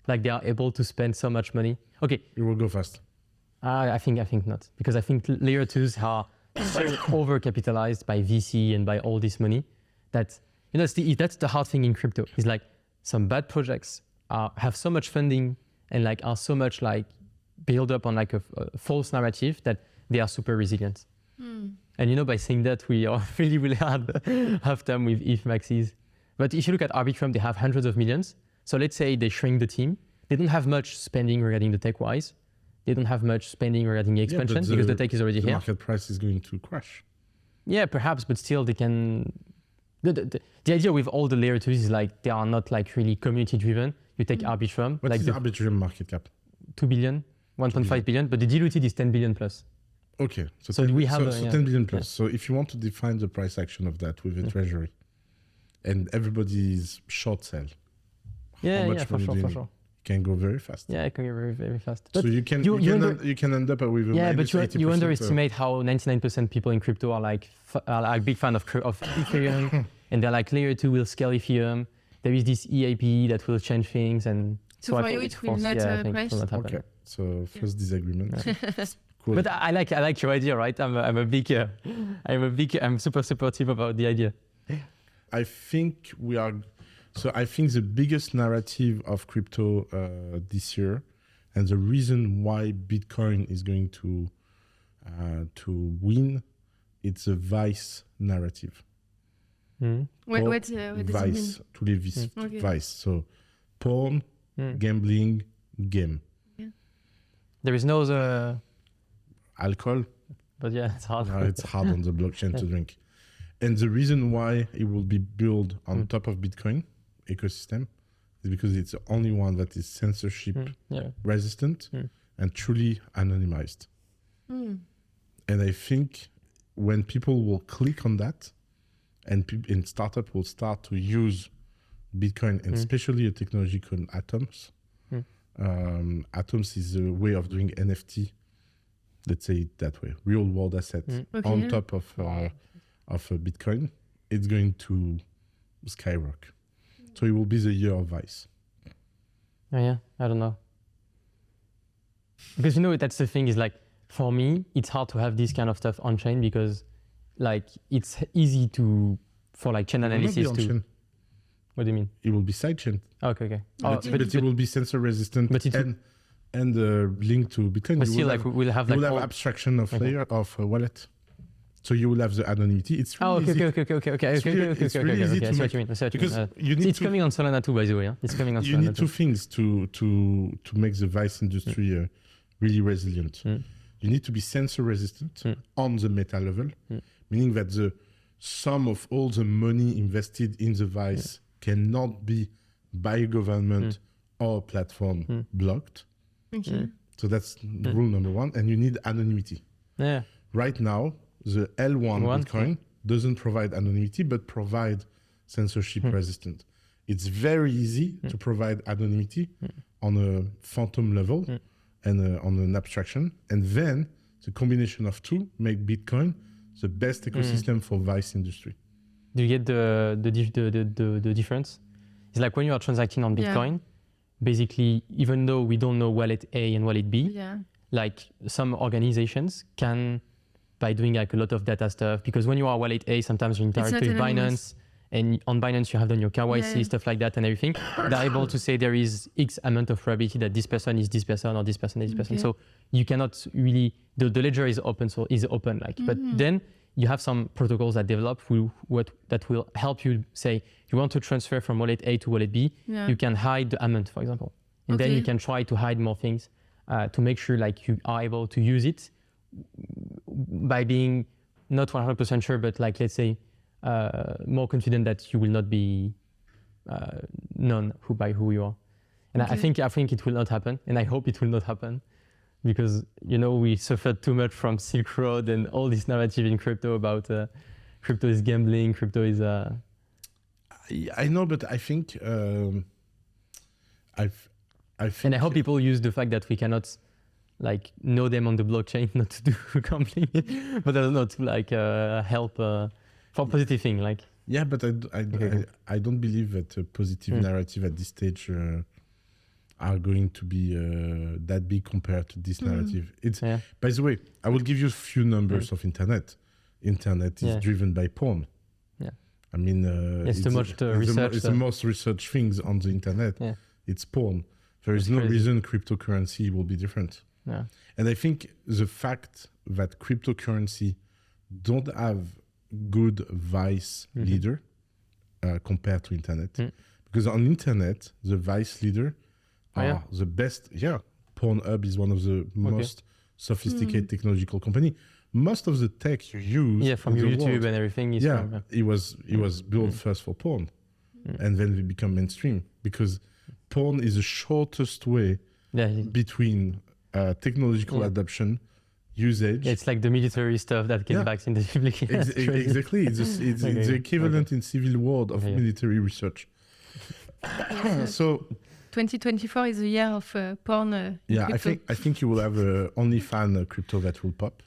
B: like they are able to spend so much money. Okay.
A: It will go fast.
B: I think not, because I think layer 2s are so overcapitalized by VC and by all this money that that's the hard thing in crypto. It's like some bad projects have so much funding and like are so much like build up on like a false narrative that they are super resilient. And by saying that, we are really hard time with ETH maxis. But if you look at Arbitrum, they have hundreds of millions. So let's say they shrink the team. They don't have much spending regarding the tech-wise. They don't have much spending regarding the expansion because the tech is already here.
A: The market price is going to crash.
B: Yeah, perhaps, but still they can... The idea with all the layer 2s is like they are not like really community-driven. You take Arbitrum.
A: What is the Arbitrum market cap?
B: 2 billion, 1.5 billion, but the diluted is 10 billion plus.
A: Okay, so
B: 10
A: billion plus. So if you want to define the price action of that with the treasury, and everybody's short sell, how much
B: for sure.
A: You can go very fast.
B: Yeah, it can go very, very fast. But
A: so you can end up with a
B: but you underestimate how 99% people in crypto are like big fan of Ethereum, and they're like layer 2 will scale Ethereum. There is this EIP that will change things, and
C: so for you it will not crash.
A: Okay, so first disagreement. Cool.
B: But I like your idea, right? I'm super supportive about the idea.
A: I think the biggest narrative of crypto this year, and the reason why Bitcoin is going to win, it's a vice narrative.
C: What does it
A: vice,
C: mean?
A: to live vice. So porn, gambling, game.
C: Yeah.
B: There is no other...
A: alcohol.
B: But yeah, it's hard.
A: No, it's hard on the blockchain to drink. And the reason why it will be built on top of Bitcoin ecosystem is because it's the only one that is censorship resistant and truly anonymized. And I think when people will click on that, and startup will start to use Bitcoin, and especially a technology called Atoms. Atoms is a way of doing NFT, let's say it that way, real world assets on top of Bitcoin. It's going to skyrocket. So it will be the year of Vice.
B: Oh, yeah, I don't know. Because that's the thing is like, for me, it's hard to have this kind of stuff on chain because like it's easy for like chain analysis to.
A: Chain.
B: What do you mean?
A: It will be sidechain.
B: Okay.
A: But it will be sensor resistant and linked to Bitcoin.
B: But still, we'll have
A: abstraction of layer of wallet. So you will have the anonymity. It's really easy.
B: It's really easy to make. Because it's coming on Solana too, by the way. It's coming on Solana.
A: You need two things to make the Vice industry really resilient. You need to be sensor resistant on the meta level, meaning that the sum of all the money invested in the Vice cannot be by a government or a platform blocked. So that's rule number one. And you need anonymity.
B: Yeah.
A: Right now, the L1 Bitcoin doesn't provide anonymity, but provide censorship resistant. It's very easy to provide anonymity on a phantom level and on an abstraction. And then the combination of two make Bitcoin the best ecosystem for Vice industry.
B: Do you get the difference? It's like when you are transacting on Bitcoin, basically, even though we don't know wallet A and wallet B, like some organizations can, by doing like a lot of data stuff, because when you are wallet A, sometimes you interact with Binance, and on Binance you have done your KYC, stuff like that and everything. They're able to say there is X amount of probability that this person is this person or this person is this person. So you cannot really, the ledger is open, but then you have some protocols that develop that will help you say, you want to transfer from wallet A to wallet B, you can hide the amount, for example. And then you can try to hide more things to make sure like you are able to use it by being not 100% sure, but like, let's say, more confident that you will not be known by who you are. And I think it will not happen, and I hope it will not happen, because we suffered too much from Silk Road and all this narrative in crypto about crypto is gambling, crypto is.
A: I know, but I think I think.
B: And I hope people use the fact that we cannot like know them on the blockchain not to do gambling, but I don't know, to like help for positive thing like.
A: Yeah, but I don't believe that a positive narrative at this stage are going to be that big compared to this narrative. It's by the way, I will give you a few numbers of internet. Internet is driven by porn. Yeah, I mean,
B: it's too much research.
A: It's the most researched things on the internet. Yeah. It's porn. There is no reason cryptocurrency will be different. Yeah. And I think the fact that cryptocurrency don't have good vice leader compared to internet, because on internet the vice leader are the best. Pornhub is one of the most sophisticated technological company. Most of the tech you use
B: from YouTube and everything is from,
A: it was built first for porn, and then it become mainstream, because porn is the shortest way between technological adoption, usage.
B: It's like the military stuff that gets back in the public.
A: Exactly. It's the equivalent in civil world of military research. So
C: 2024 is the year of porn.
A: I think you will have OnlyFans crypto that will pop.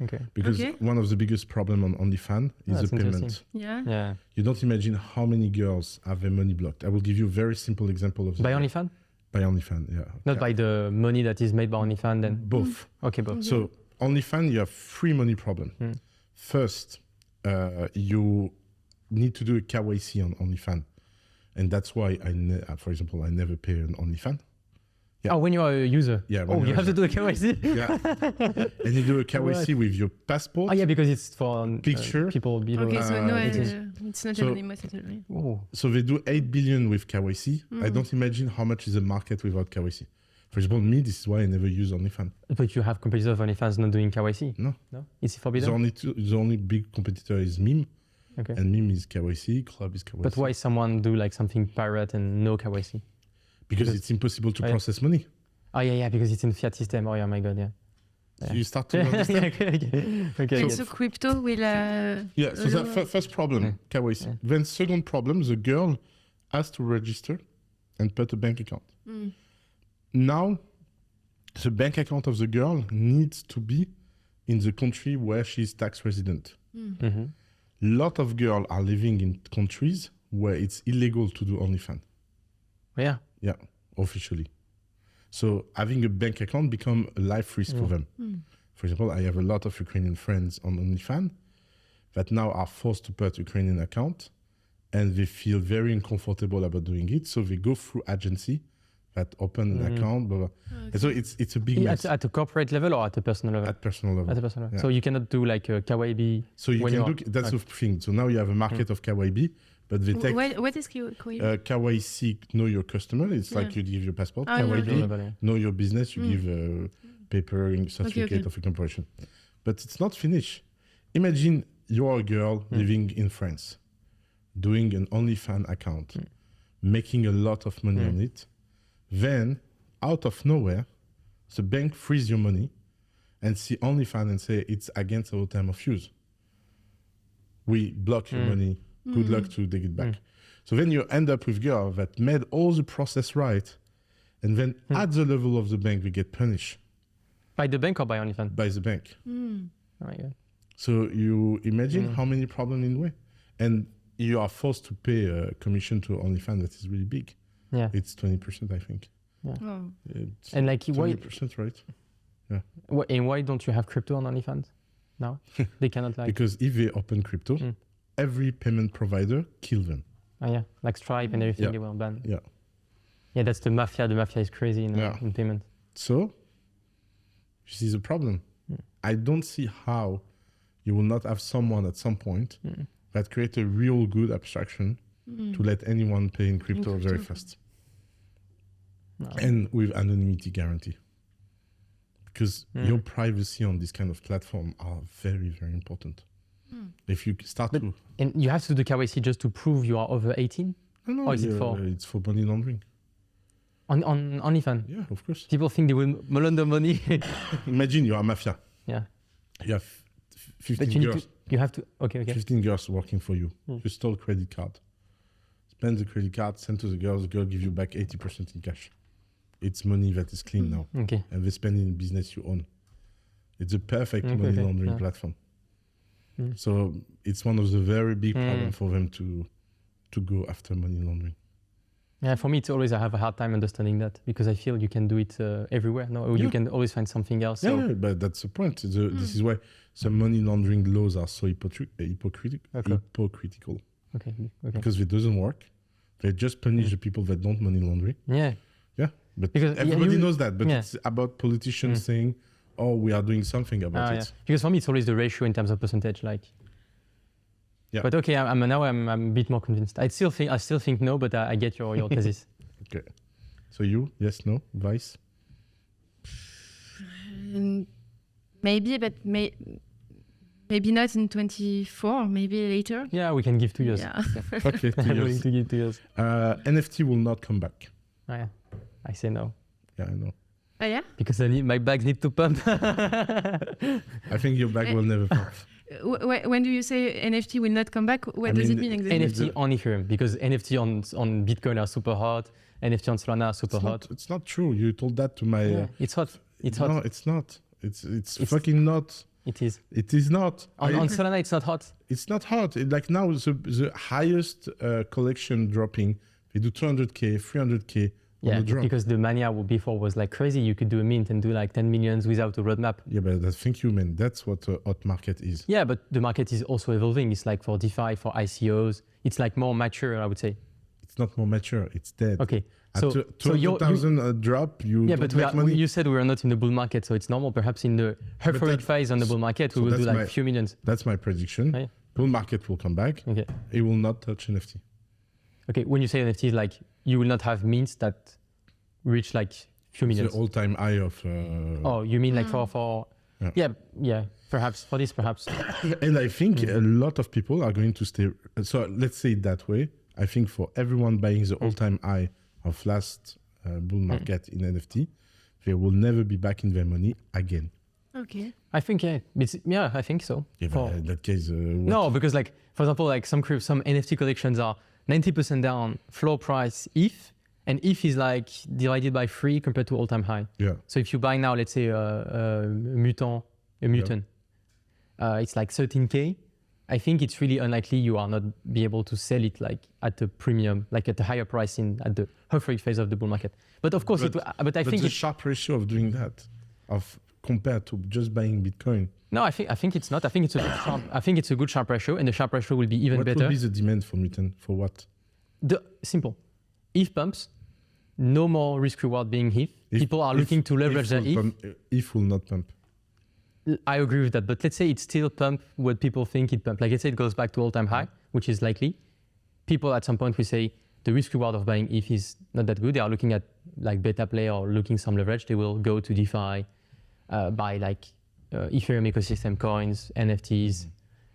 B: Okay.
A: Because one of the biggest problem on OnlyFans is the payment.
C: Yeah.
A: You don't imagine how many girls have their money blocked. I will give you a very simple example of that.
B: By OnlyFans?
A: By OnlyFans, yeah.
B: Not by the money that is made by OnlyFans then?
A: Both.
B: Okay, both.
A: So OnlyFans, you have three money problem. First, you need to do a KYC on OnlyFans. And that's why, for example, I never pay an OnlyFans.
B: Yeah. Oh, when you are a user?
A: Yeah.
B: You have to do a KYC?
A: Yeah. And you do a KYC with your passport.
B: Oh, yeah, because it's for
A: picture.
B: People below.
C: Okay, so no, it's not anonymous.
A: So they do 8 billion with KYC. I don't imagine how much is the market without KYC. For example, me, this is why I never use OnlyFans.
B: But you have competitors of OnlyFans not doing KYC?
A: No.
B: It's forbidden?
A: The only big competitor is Meme.
B: Okay.
A: And Meme is KYC, Club is KYC.
B: But why someone do like something pirate and no KYC?
A: Because it's impossible to process money.
B: Oh yeah, because it's in fiat system. Oh yeah, my god, yeah.
A: So you start to understand.
B: Okay.
C: And so crypto will.
A: Yeah, so that first problem, KYC.
B: Yeah.
A: Then second problem, the girl has to register and put a bank account. Now, the bank account of the girl needs to be in the country where she's tax resident. Lot of girls are living in countries where it's illegal to do OnlyFans.
B: Yeah.
A: Yeah, officially. So having a bank account become a life risk for them. For example, I have a lot of Ukrainian friends on OnlyFans that now are forced to put Ukrainian account, and they feel very uncomfortable about doing it. So they go through agency that open an account, blah, blah. And so it's a big mess.
B: At a corporate level or at a personal level?
A: At personal level.
B: At a personal level.
A: Yeah.
B: So you cannot do like a KYB.
A: So you
B: when
A: can
B: you
A: do, that's the thing. So now you have a market of KYB, but they take
C: What is KYB?
A: KYC, know your customer. It's like you give your passport.
C: Oh, yeah,
A: KYB,
B: okay.
A: know your business. You give a paper certificate of incorporation. But it's not finished. Imagine you're a girl living in France, doing an OnlyFans account, making a lot of money on it. Then, out of nowhere, the bank frees your money and see OnlyFans and say it's against our time of use. We block your money. Good luck to take it back. So then you end up with girl that made all the process right, and then at the level of the bank, we get punished.
B: By the bank or by OnlyFans?
A: By the bank.
B: Oh my god.
A: So you imagine how many problems in the way. And you are forced to pay a commission to OnlyFans that is really big.
B: Yeah.
A: It's 20%, I think.
C: Oh.
A: It's
B: And like why?
A: 20%, right?
B: And why don't you have crypto on OnlyFans now? They cannot like.
A: Because if they open crypto, every payment provider kill them.
B: Oh yeah, like Stripe and everything
A: Yeah.
B: they will ban.
A: Yeah.
B: Yeah, that's the mafia. The mafia is crazy in payment.
A: So, this is a problem. I don't see how you will not have someone at some point that create a real good abstraction to let anyone pay in crypto very fast.
B: No.
A: And with anonymity guarantee. Because your privacy on this kind of platform are very, very important. If you start to...
B: And you have to do KYC just to prove you are over 18?
A: No,
B: Or is it for?
A: it's for money laundering.
B: On OnlyFans?
A: Yeah, of course.
B: People think they will launder money.
A: Imagine you're a mafia.
B: Yeah.
A: You have
B: But
A: 15
B: you need
A: girls.
B: to, you have to, okay.
A: 15 girls working for you. You stole credit card. Spend the credit card, send to the girl give you back 80% in cash. It's money that is clean now.
B: Okay.
A: And they spend it in business you own. It's a perfect money laundering platform. So it's one of the very big problems for them to go after money laundering.
B: Yeah, for me, it's always, I have a hard time understanding that because I feel you can do it everywhere. No, you can always find something else.
A: Yeah,
B: So.
A: but that's the point. This is why some money laundering laws are so hypocritical.
B: Okay.
A: Because it doesn't work. They just punish the people that don't money laundering.
B: Yeah.
A: Yeah, but
B: Because,
A: everybody knows that. But
B: yeah.
A: it's about politicians saying, "Oh, we are doing something about it."
B: Yeah. Because for me, it's always the ratio in terms of percentage. Like.
A: Yeah.
B: But okay, I'm a bit more convinced. I still think no, but I get your thesis.
A: Okay. So you, yes, no, Vice?
C: Maybe, but maybe not in 24, maybe later.
B: Yeah, we can give 2 years.
C: Yeah.
A: Okay, 2
B: I'm willing
A: years.
B: to give 2 years.
A: NFT will not come back.
B: Oh, yeah. I say no.
A: Yeah, I know.
C: Oh, yeah?
B: Because my bags need to pump.
A: I think your bag will never pump.
C: When do you say NFT will not come back? What does it mean exactly?
B: NFT on Ethereum, because NFT on Bitcoin are super hot. NFT on Solana are super hot.
A: It's not true. You told that to my...
B: Yeah, it's hot. It's hot.
A: No, it's not. It's fucking not.
B: It is.
A: It is not.
B: On Solana, it's not hot.
A: It's not hot. Like now, the highest collection dropping, they do 200K, 300K on
B: Yeah,
A: the drop.
B: because the mania before was like crazy. You could do a mint and do like 10 millions without a roadmap.
A: Yeah, but I think you mean that's what a hot market is.
B: Yeah, but the market is also evolving. It's like for DeFi, for ICOs. It's like more mature, I would say.
A: It's not more mature. It's dead.
B: Okay.
A: At
B: So
A: 200,000 drop, you
B: yeah,
A: don't
B: but
A: make money.
B: you said we are not in the bull market, so it's normal. Perhaps in the euphoric phase on the bull market, we will do like a few millions.
A: That's my prediction.
B: Right.
A: Bull market will come back.
B: Okay.
A: It will not touch NFT.
B: Okay. When you say NFTs, like you will not have mints that reach like few
A: It's the
B: millions.
A: all-time high of...
B: Oh, you mean like for yeah, perhaps for this, perhaps.
A: And I think a lot of people are going to stay... So let's say it that way. I think for everyone buying the all-time high of last bull market in NFT, they will never be back in their money again.
C: Okay.
B: I think I think so.
A: Yeah, but in that case, what?
B: No, because like for example, like some NFT collections are 90% down floor price ETH, and ETH is like divided by 3 compared to all-time high.
A: Yeah.
B: So if you buy now, let's say a mutant, it's like 13K. I think it's really unlikely you are not be able to sell it like at a premium, like at a higher price at the euphoric phase of the bull market. But of course,
A: but I think the sharp ratio of doing that, compared to just buying Bitcoin.
B: No, I think it's not. I think it's a good sharp, I think it's a good sharp ratio, and the sharp ratio will be even better.
A: What will be the demand for mutant? For what?
B: Simple. ETH pumps, no more risk reward being ETH. People are looking to leverage their ETH.
A: ETH will not pump.
B: I agree with that, but let's say it still pump what people think it pump. Like let's say it goes back to all-time high, which is likely. People at some point will say the risk reward of buying ETH is not that good. They are looking at like beta play or looking some leverage. They will go to DeFi, buy like Ethereum ecosystem coins, NFTs.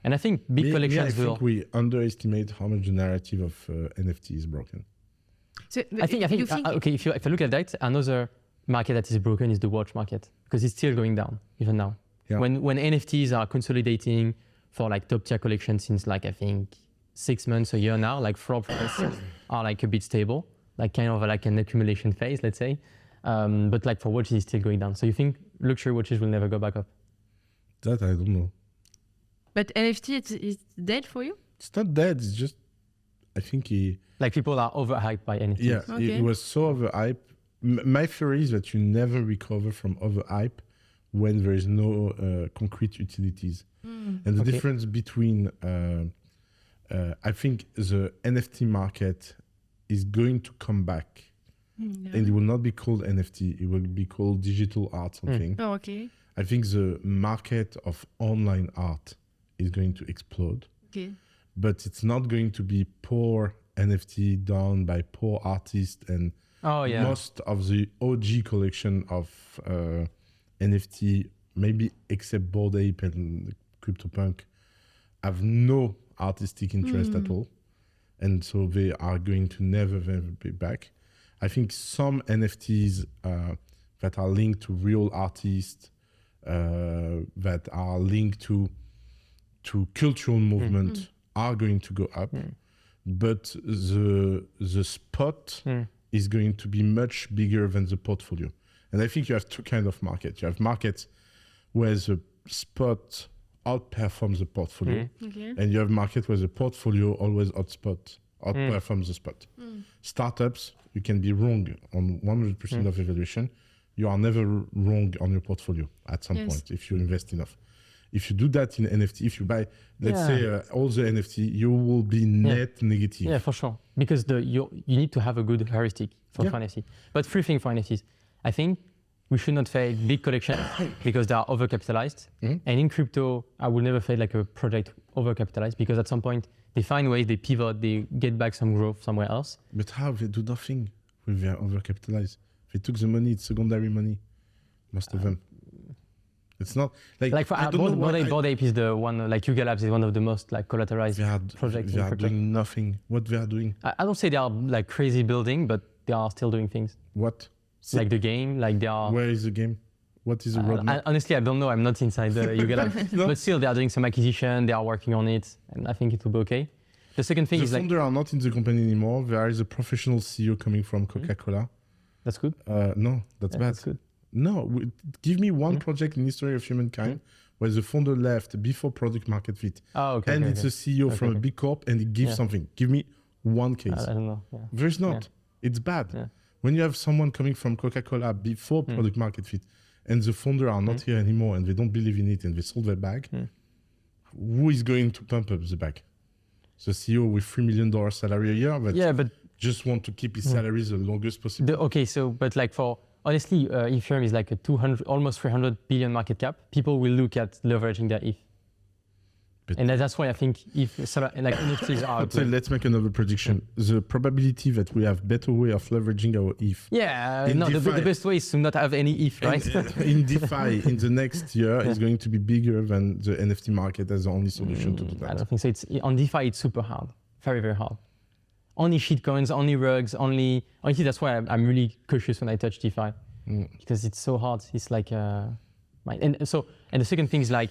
B: And I think big collections will...
A: I think we underestimate how much the narrative of NFT is broken.
C: So,
B: I think okay, if I look at that, another market that is broken is the watch market, because it's still going down even now.
A: Yeah.
B: When NFTs are consolidating for like top tier collections since like I think 6 months, a year now, like floor prices are like a bit stable, like kind of like an accumulation phase, let's say. But like for watches, it's still going down. So you think luxury watches will never go back up?
A: That I don't know.
C: But NFT, it's dead for you?
A: It's not dead. It's just, I think
B: like people are overhyped by NFTs.
A: Yeah,
C: Okay.
A: it was so overhyped. My theory is that you never recover from overhype when there is no concrete utilities. And the difference between, I think the NFT market is going to come back. And it will not be called NFT. It will be called digital art something.
C: Oh, okay.
A: I think the market of online art is going to explode.
C: Okay.
A: But it's not going to be poor NFT done by poor artists. And most of the OG collection of NFT, maybe except Bored Ape and CryptoPunk, have no artistic interest at all. And so they are going to never be back. I think some NFTs that are linked to real artists, that are linked to cultural movement are going to go up. But the spot is going to be much bigger than the portfolio. And I think you have two kinds of markets. You have markets where the spot outperforms the portfolio. And you have market where the portfolio always outperforms the spot. Startups, you can be wrong on 100% of evaluation. You are never wrong on your portfolio at some point if you invest enough. If you do that in NFT, if you buy, let's say all the NFT, you will be net negative.
B: Yeah, for sure. Because you need to have a good heuristic for NFT. But 3 things for NFTs. I think we should not fail big collections because they are overcapitalized. And in crypto, I will never fail like a project overcapitalized, because at some point they find ways, they pivot, they get back some growth somewhere else.
A: But how? They do nothing when they are overcapitalized. They took the money, it's secondary money, most of them. It's not like
B: for Bored Ape is the one, like Yuga Labs is one of the most like collateralized projects.
A: They are doing nothing. What they are doing?
B: I don't say they are like crazy building, but they are still doing things.
A: What?
B: Like the game, like they are.
A: Where is the game? What is the roadmap?
B: Honestly, I don't know. I'm not inside the Yuga Labs. But still, they are doing some acquisition. They are working on it, and I think it will be okay. The second thing is like...
A: The founders are not in the company anymore. There is a professional CEO coming from Coca-Cola.
B: That's good?
A: No, that's bad.
B: That's good.
A: No, give me one project in the history of humankind where the founder left before product market fit.
B: Oh, okay.
A: And it's a CEO from a big corp and he gives something. Give me one case.
B: I don't know. Yeah.
A: There's not. It's bad. Yeah. When you have someone coming from Coca-Cola before product market fit and the founder are not here anymore and they don't believe in it and they sold their bag, who is going to pump up the bag? The CEO with $3 million salary a year, but just want to keep his salary the longest possible.
B: But like honestly, Ethereum is like a almost 300 billion market cap. People will look at leveraging their ETH. And that's why I think NFTs are...
A: So let's make another prediction. The probability that we have better way of leveraging our ETH.
B: Yeah, the best way is to not have any ETH, right?
A: In DeFi, in the next year, is going to be bigger than the NFT market as the only solution to do that.
B: I don't think so. On DeFi, it's super hard. Very, very hard. Only shitcoins, only rugs, honestly, that's why I'm really cautious when I touch DeFi. because it's so hard. It's like, and the second thing is like,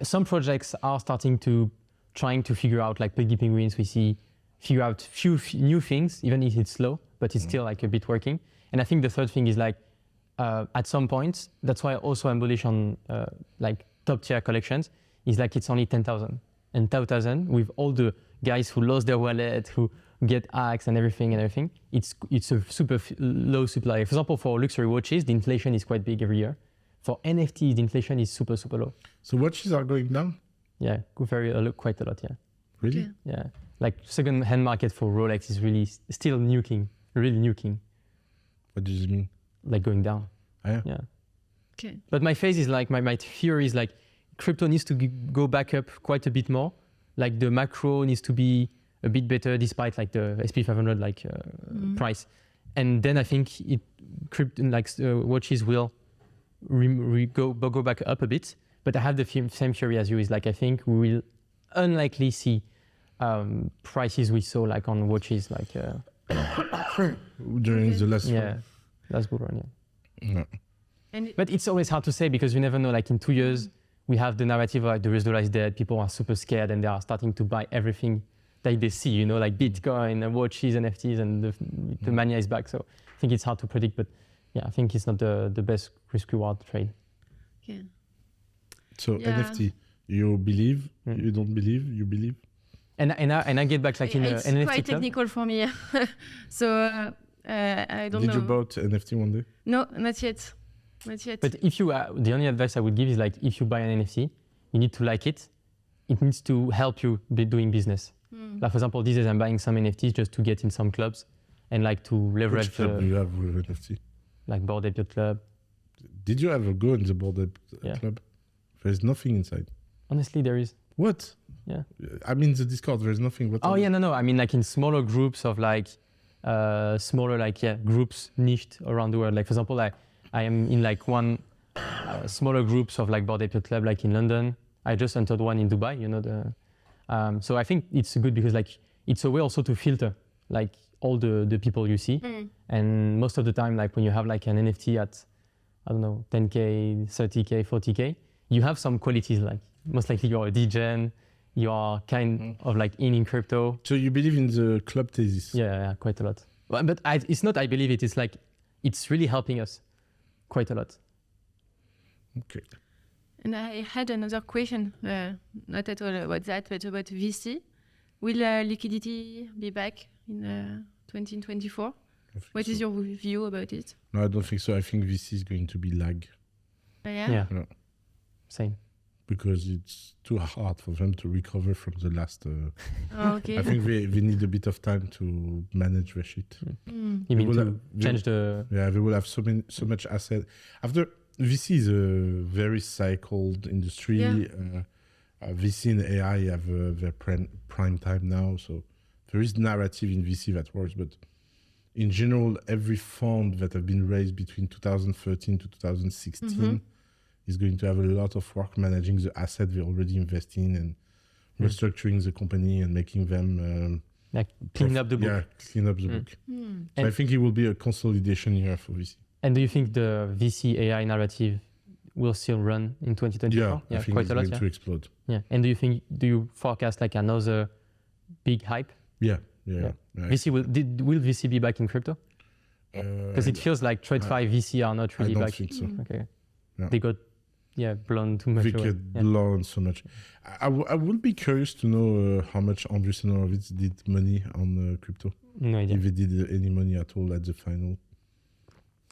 B: some projects are starting to trying to figure out, like Peggy Penguins, we see figure out few new things, even if it's slow, but it's still like a bit working. And I think the third thing is like, at some point, that's why also I'm bullish on like top tier collections, is like it's only 10,000. And 10,000 with all the guys who lost their wallet, who get hacked and everything, it's a super low supply. For example, for luxury watches, the inflation is quite big every year. For NFTs, the inflation is super low.
A: So watches are going down?
B: Yeah, quite a lot, yeah.
A: Really?
B: Yeah. Like second-hand market for Rolex is really still nuking, really nuking.
A: What does it mean?
B: Like going down.
A: Yeah.
C: Okay.
B: But my phase is like, my theory is like, crypto needs to go back up quite a bit more. Like the macro needs to be a bit better despite like the SP 500 like price. And then I think watches will go back up a bit. But I have the same theory as you, is like, I think we will unlikely see prices we saw like on watches like
A: during the last
B: last bull run,
A: No.
B: But it's always hard to say because you never know, like in 2 years, we have the narrative like the US dollar is dead, people are super scared and they are starting to buy everything that they see, you know, like Bitcoin and watches, NFTs, and the mania is back. So I think it's hard to predict, but yeah, I think it's not the best risk reward trade.
C: Okay.
A: So NFT, you believe, you don't believe, you believe?
B: And I get back like in an NFT
C: It's quite technical for me. So I don't know.
A: Did you bought NFT one day?
C: No, not yet. Not yet.
B: But if you, the only advice I would give is like, if you buy an NFT, you need to like it. It needs to help you be doing business. Like for example, these days I'm buying some NFTs just to get in some clubs and like to leverage.
A: Which club do you have with NFT?
B: Like Bored Ape Yacht Club.
A: Did you ever go in the Bored Ape Club? There's nothing inside.
B: Honestly, there is.
A: What?
B: Yeah.
A: I mean, the Discord, there's nothing.
B: Oh yeah, no. I mean, like in smaller groups of like, groups niched around the world. Like for example, I am in like one smaller groups of like Bored Ape Yacht Club, like in London. I just entered one in Dubai, you know. So I think it's good because like it's a way also to filter like all the people you see. And most of the time, like when you have like an NFT at, I don't know, 10K, 30K, 40K, you have some qualities, like most likely you're a degen, you are kind of like in crypto.
A: So you believe in the club thesis?
B: Yeah, quite a lot. But it's not I believe it, it's like, it's really helping us quite a lot.
A: Okay.
C: And I had another question, not at all about that, but about VC. Will liquidity be back in 2024? What is your view about it?
A: No, I don't think so. I think VC is going to be lag.
C: Yeah?
A: Yeah.
B: Same.
A: Because it's too hard for them to recover from the last...
C: Okay.
A: I think they need a bit of time to manage their shit.
B: You mean to change the...
A: Yeah, they will have so much asset. After... VC is a very cycled industry.
C: Yeah.
A: VC and AI have their prime time now. So there is narrative in VC that works. But in general, every fund that have been raised between 2013 to 2016 is going to have a lot of work managing the asset they already invest in and restructuring the company and making them...
B: like clean up the book.
A: Yeah, clean up the book. So I think it will be a consolidation year for VC.
B: And do you think the VC AI narrative will still run in 2024?
A: Yeah, I think
B: quite
A: it's
B: a lot,
A: going to explode.
B: Yeah. And do you forecast like another big hype?
A: Yeah.
B: VC will VC be back in crypto? Because it feels like TradeFi VC are not really back.
A: I don't think so.
B: Okay.
A: No.
B: They got blown too much.
A: They get blown so much. I would be curious to know how much Andreessen Horowitz did money on crypto.
B: No idea.
A: If they did any money at all at the final.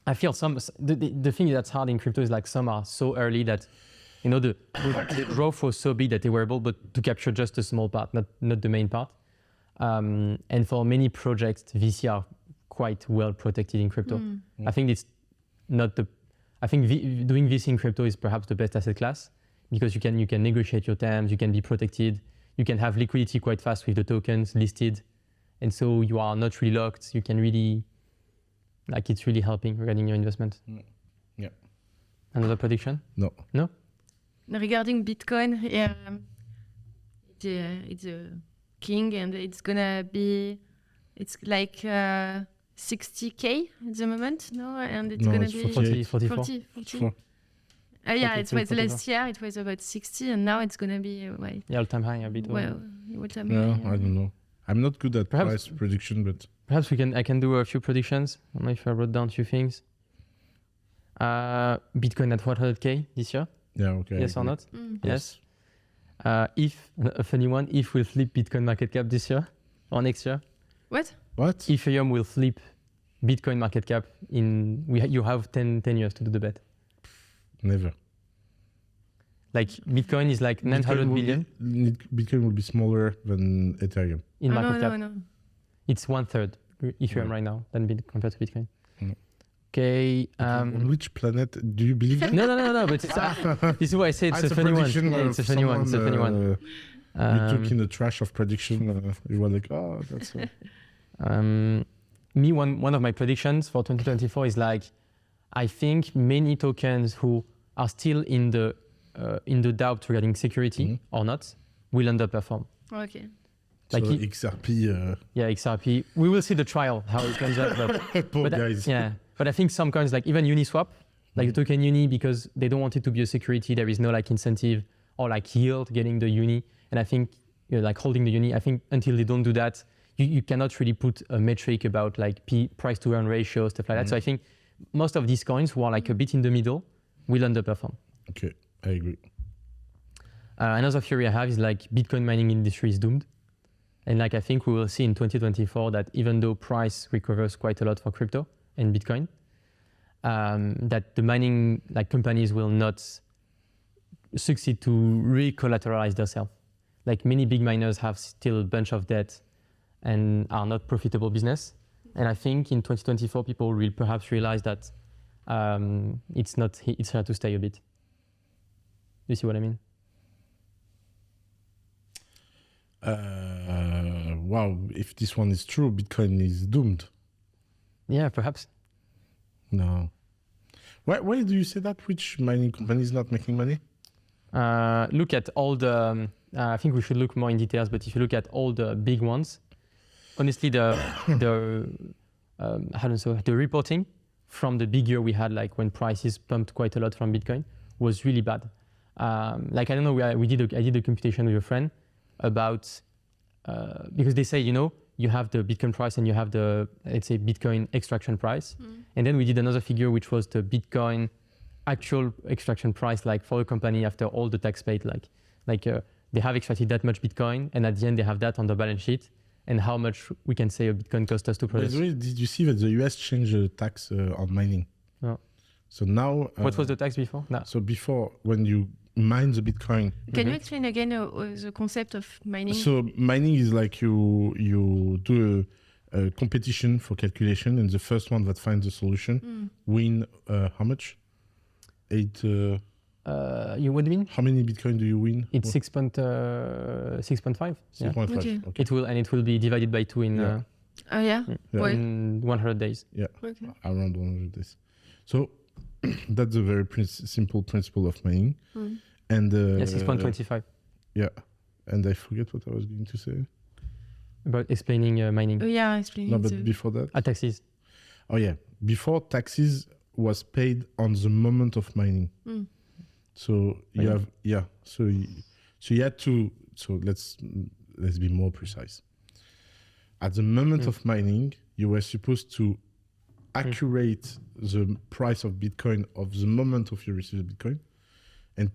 B: I feel the thing that's hard in crypto is like some are so early that, you know, the growth was so big that they were able but to capture just a small part, not the main part. And for many projects, VC are quite well protected in crypto. I think it's not I think doing VC in crypto is perhaps the best asset class because you can negotiate your terms, you can be protected, you can have liquidity quite fast with the tokens listed, and so you are not really locked. You can really, like, it's really helping regarding your investment.
A: Yeah.
B: Another prediction?
A: No.
C: Regarding Bitcoin, it's a king, and it's gonna be, it's like 60K at the moment, no? And it's
A: No,
C: gonna
A: it's
C: be
B: 40, 44.
C: 40.
A: Sure.
C: Yeah,
B: 43,
C: it was last year. It was about 60, and now it's gonna be
B: Yeah, all-time high a bit.
C: well, all-time
A: Yeah,
C: high.
A: I don't know. I'm not good at
B: Perhaps-
A: price prediction, but
B: Perhaps I can do a few predictions. I don't know if I wrote down a few things. Bitcoin at 100K this year,
A: yeah, okay. I
B: yes or
A: agree.
B: not?
C: Mm.
B: Yes. If a funny one, if we'll flip Bitcoin market cap this year or next year,
C: What?
A: What?
B: Ethereum will flip Bitcoin market cap you have 10 years to do the bet.
A: Never.
B: Like Bitcoin is like 900 billion
A: Bitcoin will be smaller than Ethereum.
B: in
C: Oh,
B: market cap.
C: no.
B: It's 1/3 Ethereum
A: Yeah.
B: right now than compared to Bitcoin.
A: Mm.
B: Okay.
A: On which planet do you believe that?
B: No. But this is why I say it's a funny one.
A: prediction
B: Yeah,
A: of
B: it's a funny one. It's a funny one.
A: You took
B: Um,
A: in the trash of prediction. You were like, oh, that's.
B: One of my predictions for 2024 is like, I think many tokens who are still in the doubt regarding security or not will underperform.
C: Okay.
B: Like
A: so
B: it-
A: XRP.
B: Yeah, XRP. We will see the trial how it comes up.
A: Poor
B: But
A: guys.
B: yeah, but I think some coins like even Uniswap, like the token Uni, because they don't want it to be a security. There is no like incentive or like yield getting the Uni. And I think like holding the Uni. I think until they don't do that, you cannot really put a metric about like price to earn ratio, stuff like that. So I think most of these coins who are like a bit in the middle will underperform.
A: Okay, I agree.
B: Another theory I have is like Bitcoin mining industry is doomed. And like I think we will see in 2024 that even though price recovers quite a lot for crypto and Bitcoin, that the mining like companies will not succeed to re-collateralize themselves. Like many big miners have still a bunch of debt and are not profitable business. And I think in 2024 people will perhaps realize that it's here to stay a bit. Do you see what I mean?
A: Wow, if this one is true, Bitcoin is doomed.
B: Yeah, perhaps.
A: No. Why do you say that? Which mining company is not making money?
B: Look at all the. I think we should look more in details. But if you look at all the big ones, honestly, the reporting from the big year we had, like when prices pumped quite a lot from Bitcoin, was really bad. Like I don't know, I did a computation with a friend about because they say you have the Bitcoin price and you have the, let's say, Bitcoin extraction price, and then we did another figure which was the Bitcoin actual extraction price, like for a company after all the tax paid, like they have extracted that much Bitcoin, and at the end they have that on the balance sheet, and how much we can say a Bitcoin cost us to
A: By
B: produce.
A: the way, did you see that the US changed the tax on mining?
B: No.
A: So now.
B: What was the tax before? No.
A: So before, when you mine the Bitcoin.
C: Can you explain again the concept of mining?
A: So mining is like you do a competition for calculation, and the first one that finds the solution win how much? 8.
B: You what do you mean?
A: How many Bitcoin do you win?
B: It's 6.5. Yeah.
A: 6.5.
C: Okay.
A: Okay.
B: It will be divided by 2 in
A: Yeah.
C: Oh yeah.
A: Yeah.
C: Why?
B: in 100 days.
C: Okay.
A: Around 100 days. So that's a very simple principle of mining. And
B: Yeah, 6.25.
A: Yeah, and I forget what I was going to say.
B: About explaining mining.
C: Oh yeah, explain.
A: No, but before that.
B: Taxes.
A: Oh yeah, before taxes was paid on the moment of mining. So you have So you had to. So let's be more precise. At the moment of mining, you were supposed to accurate the price of Bitcoin of the moment of you receive the Bitcoin, and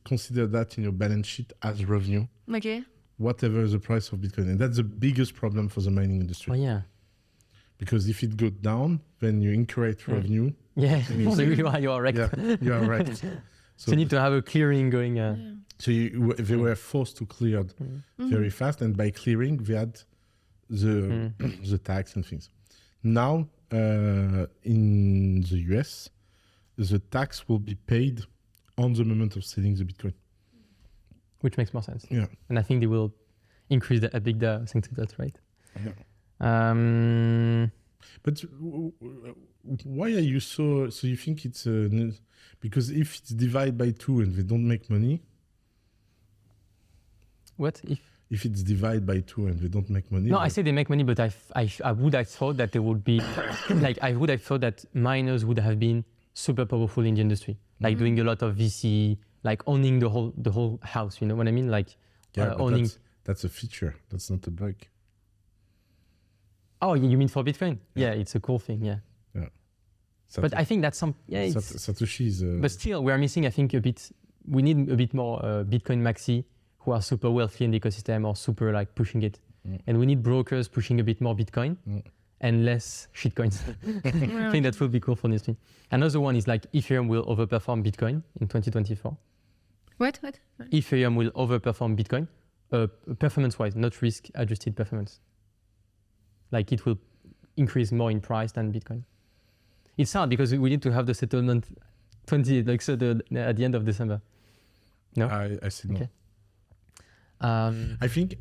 A: consider that in your balance sheet as revenue,
C: Okay.
A: whatever the price of Bitcoin. And that's the biggest problem for the mining industry.
B: Oh yeah.
A: Because if it goes down, then you incorrect revenue.
B: Yeah.
A: you
B: So
A: see-
B: you are right.
A: Yeah, you are right.
B: So you need to have a clearing going.
A: So they were forced to clear very fast, and by clearing, they had the tax and things. Now, in the US, the tax will be paid on the moment of selling the Bitcoin.
B: Which makes more sense.
A: Yeah.
B: And I think they will increase the big thanks to that, right?
A: Yeah. But why are you so you think it's because if it's divided by 2 and they don't make money,
B: What if?
A: if it's divided by 2 and they don't make money.
B: No, I say they make money, but I would have thought that they would be like I would have thought that miners would have been super powerful in the industry, like doing a lot of VC, like owning the whole house. You know what I mean? Like owning.
A: That's a feature. That's not a bug.
B: Oh, you mean for Bitcoin? Yeah, it's a cool thing. Yeah.
A: Yeah.
B: But I think that's some. Yeah.
A: Satoshi is.
B: But still, we are missing. I think a bit. We need a bit more Bitcoin maxi who are super wealthy in the ecosystem or super like pushing it, and we need brokers pushing a bit more Bitcoin and less shitcoins. I think that would be cool for the industry. Another one is like Ethereum will overperform Bitcoin in 2024.
C: What?
B: Ethereum will overperform Bitcoin, performance-wise, not risk-adjusted performance. Like it will increase more in price than Bitcoin. It's hard because we need to have the settlement at the end of December. No,
A: I see. No.
B: Okay.
A: I think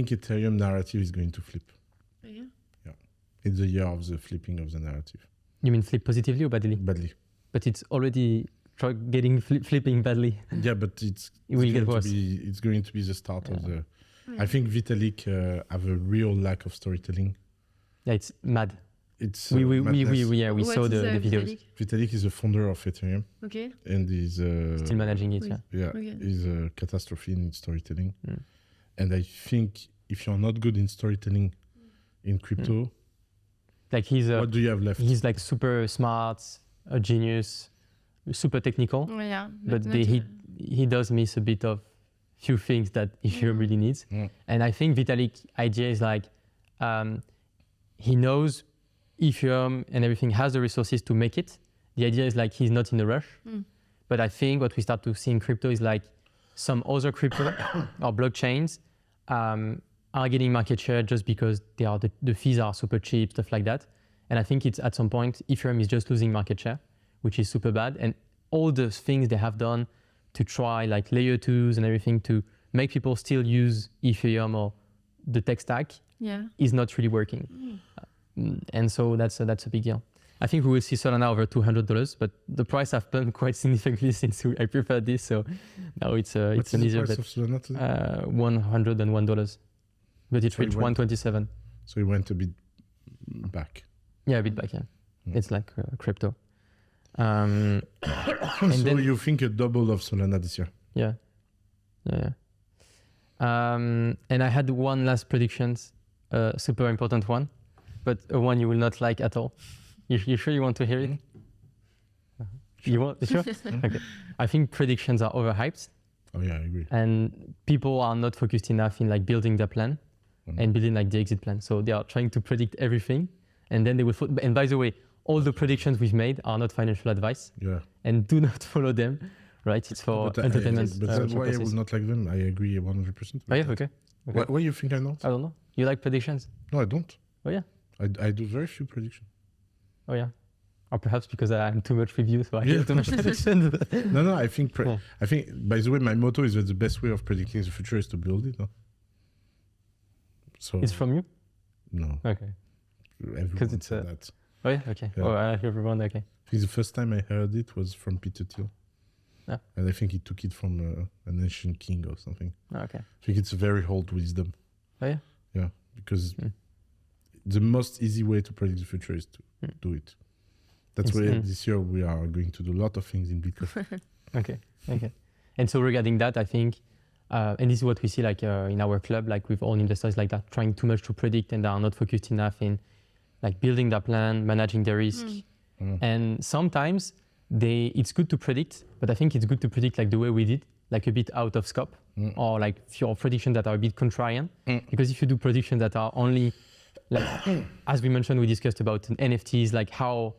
A: Ethereum narrative is going to flip.
C: Yeah.
A: Yeah, it's the year of the flipping of the narrative.
B: You mean flip positively or badly?
A: Badly.
B: But it's already flipping badly.
A: Yeah, but it's
B: will get worse.
A: It's going to be the start of the. I think Vitalik have a real lack of storytelling.
B: Yeah, it's mad.
A: It's
B: we
A: madness.
B: saw the videos.
A: Vitalik is the founder of Ethereum.
C: Okay.
A: And he's
B: Still managing it.
C: Oui.
B: Yeah.
A: yeah, he's a catastrophe in storytelling. And I think if you're not good in storytelling in crypto,
B: like
A: what do you have left?
B: He's like super smart, a genius, super technical.
C: Yeah.
B: But he does miss a bit of few things that Ethereum really needs. And I think Vitalik's idea is like he knows Ethereum and everything has the resources to make it. The idea is like he's not in a rush. But I think what we start to see in crypto is like some other crypto or blockchains are getting market share just because they are the fees are super cheap, stuff like that. And I think it's at some point Ethereum is just losing market share, which is super bad. And all the things they have done to try like layer 2s and everything to make people still use Ethereum or the tech stack is not really working. And so that's a big deal. I think we will see Solana over $200, but the price have pumped quite significantly since I prepared this. So now it's an easier bet. $101, but it reached 127.
A: So it went a bit back.
B: Yeah, a bit back. Yeah, it's like crypto.
A: So then, you think a double of Solana this year?
B: Yeah. And I had one last prediction, super important one, but one you will not like at all. You sure you want to hear it? You want? Sure? Okay. I think predictions are overhyped.
A: Oh yeah, I agree.
B: And people are not focused enough in like building their plan and building like the exit plan. So they are trying to predict everything, and then they will. And by the way, all the predictions we've made are not financial advice. Yeah. And do not follow them. Right? It's for entertainment.
A: But that's why I would not like them. I agree 100%.
B: Oh yeah, okay.
A: Why you think I not?
B: I don't know. You like predictions?
A: No, I don't.
B: Oh yeah.
A: I do very few predictions.
B: Oh yeah. Or perhaps because I'm too much with you, so I get too much predictions.
A: No. I think. I think. By the way, my motto is that the best way of predicting the future is to build it. No? So.
B: It's from you?
A: No.
B: Okay.
A: Because it's that.
B: Oh yeah. Okay. Yeah. Oh, I hear everyone. Okay.
A: I think the first time I heard it was from Peter Thiel.
B: Yeah.
A: And I think he took it from an ancient king or something.
B: Oh, okay.
A: I think it's a very old wisdom.
B: Oh yeah.
A: Yeah, because the most easy way to predict the future is to do it. That's why this year we are going to do a lot of things in Bitcoin.
B: Okay. And so regarding that, I think, and this is what we see like in our club, like with all investors like that, trying too much to predict and they are not focused enough in like building their plan, managing their risk. And sometimes it's good to predict, but I think it's good to predict like the way we did, like a bit out of scope, or like your predictions that are a bit contrarian. Because if you do predictions that are only, like, as we mentioned, we discussed about NFTs, like how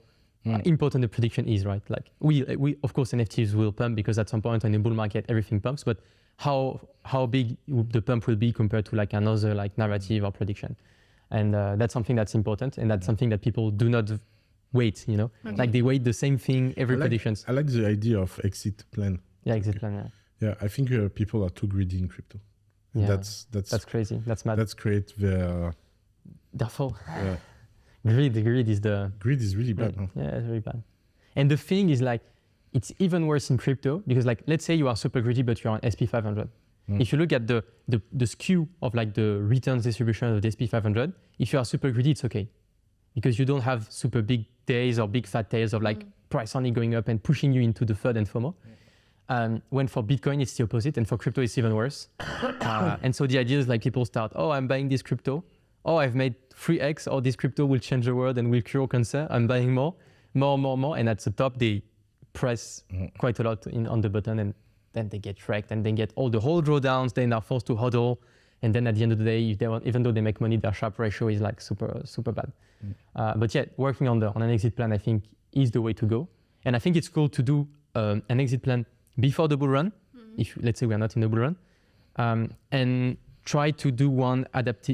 B: important the prediction is, right? Like we of course NFTs will pump because at some point in the bull market everything pumps, but how big the pump will be compared to like another like narrative or prediction, and that's something that's important, and that's something that people do not wait, you know, like they wait the same thing every predictions.
A: I like the idea of exit plan.
B: Yeah, exit plan.
A: Yeah, I think people are too greedy in crypto.
B: Yeah,
A: that's
B: crazy. That's mad.
A: That's create their
B: fall.
A: Yeah.
B: Greed is
A: really bad.
B: Yeah, it's really bad. And the thing is like, it's even worse in crypto because like, let's say you are super greedy, but you're on SP 500. If you look at the skew of like the returns distribution of the SP 500, if you are super greedy, it's okay. Because you don't have super big days or big fat tails of like price only going up and pushing you into the FUD and FOMO. When for Bitcoin, it's the opposite. And for crypto, it's even worse. And so the idea is like people start, oh, I'm buying this crypto. Oh, I've made 3x, or this crypto will change the world and will cure cancer. I'm buying more. And at the top, they press quite a lot on the button, and then they get wrecked, and then get all the whole drawdowns. Then they're forced to hodl. And then at the end of the day, even though they make money, their Sharpe ratio is like super, super bad. But yeah, working on an exit plan, I think, is the way to go. And I think it's cool to do an exit plan before the bull run, if let's say we are not in the bull run, and try to do one, adapt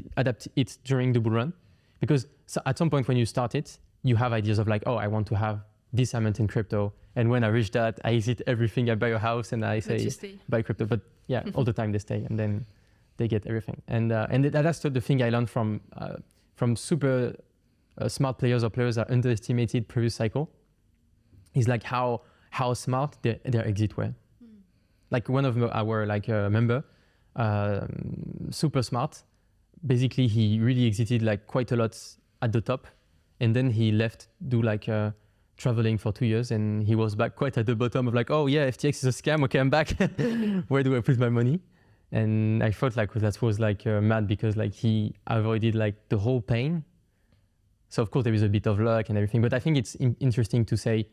B: it during the bull run. Because at some point when you start it, you have ideas of like, oh, I want to have this amount in crypto. And when I reach that, I exit everything, I buy a house, and I say, buy crypto. But yeah, all the time they stay, and then they get everything. And that's the thing I learned from super smart players or players that underestimated previous cycle, is like how smart their exit were. Like one of our member, super smart. Basically, he really exited like quite a lot at the top, and then he left, do like traveling for 2 years, and he was back quite at the bottom of like, oh yeah, FTX is a scam. Okay, I'm back. Where do I put my money? And I felt like that was like mad, because like he avoided like the whole pain. So of course there is a bit of luck and everything, but I think it's interesting to say,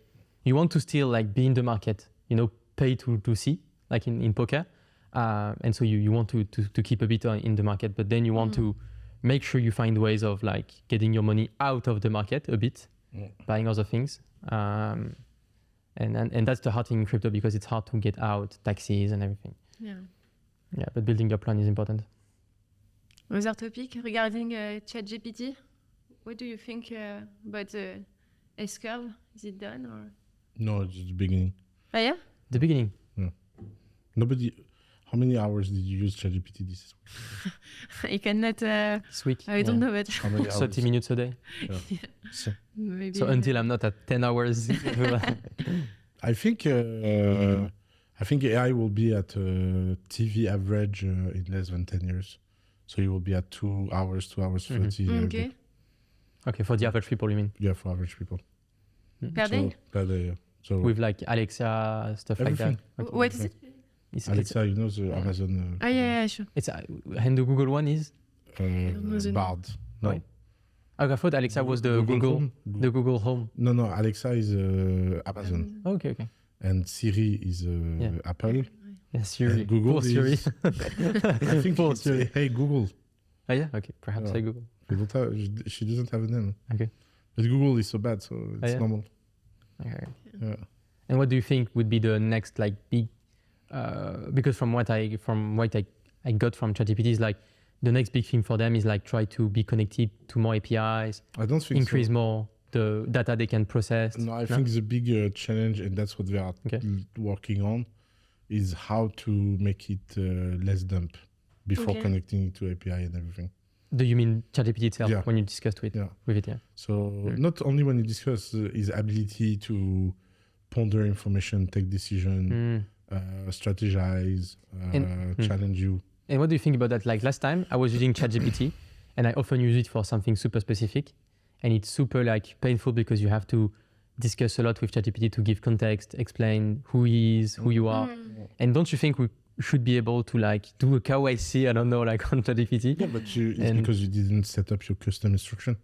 B: you want to still like be in the market, pay to see, like in poker. And so you want to keep a bit in the market, but then you want to make sure you find ways of like getting your money out of the market a bit, buying other things. And that's the hard thing in crypto, because it's hard to get out, taxes and everything. Yeah, but building your plan is important.
C: Other topic regarding ChatGPT? What do you think about the S-curve? Is it done or?
A: No, it's the beginning.
C: Ah, yeah?
B: The beginning.
A: Yeah. How many hours did you use ChatGPT this week?
C: I cannot.
B: This week.
C: I don't know, but
A: How many hours?
B: 30 minutes a day.
A: Yeah. So,
C: maybe.
B: So until I'm not at 10 hours.
A: I think AI will be at TV average in less than 10 years. So you will be at 2 hours 30.
C: Okay.
B: Okay, for the average people, you mean?
A: Yeah, for average people.
C: Per day?
A: Per day, yeah. So
B: With like Alexa, stuff
A: everything.
B: like that. Okay.
C: What is it?
A: Alexa, you know the Amazon
C: Yeah, sure.
B: It's and the Google one is?
A: Bard. No.
B: Wait. I thought Alexa was the
A: Home.
B: the Google Home.
A: No, Alexa is Amazon.
B: Okay.
A: And Siri is Apple.
B: Yeah, Siri.
A: And Google
B: Poor Siri.
A: is... I think
B: Poor
A: it's,
B: Siri.
A: hey, Google.
B: Oh yeah, okay. Perhaps
A: Yeah.
B: I Google.
A: She doesn't have a name.
B: Okay.
A: But Google is so bad, so it's normal.
B: Okay.
A: Yeah.
B: And what do you think would be the next like big? Because from what I got from ChatGPT is like the next big thing for them is like try to be connected to more APIs,
A: I don't think
B: increase
A: so.
B: more the data they can process.
A: No, I think the big challenge, and that's what they are working on, is how to make it less dump before connecting it to API and everything.
B: Do you mean ChatGPT itself when you discussed with it? Yeah.
A: So not only when you discuss his ability to ponder information, take decision, strategize, challenge you.
B: And what do you think about that? Like last time I was using ChatGPT and I often use it for something super specific, and it's super like painful because you have to discuss a lot with ChatGPT to give context, explain who he is, who you are. And don't you think we should be able to like do a KYC, I don't know, like on ChatGPT?
A: Yeah, but it's because you didn't set up your custom instruction.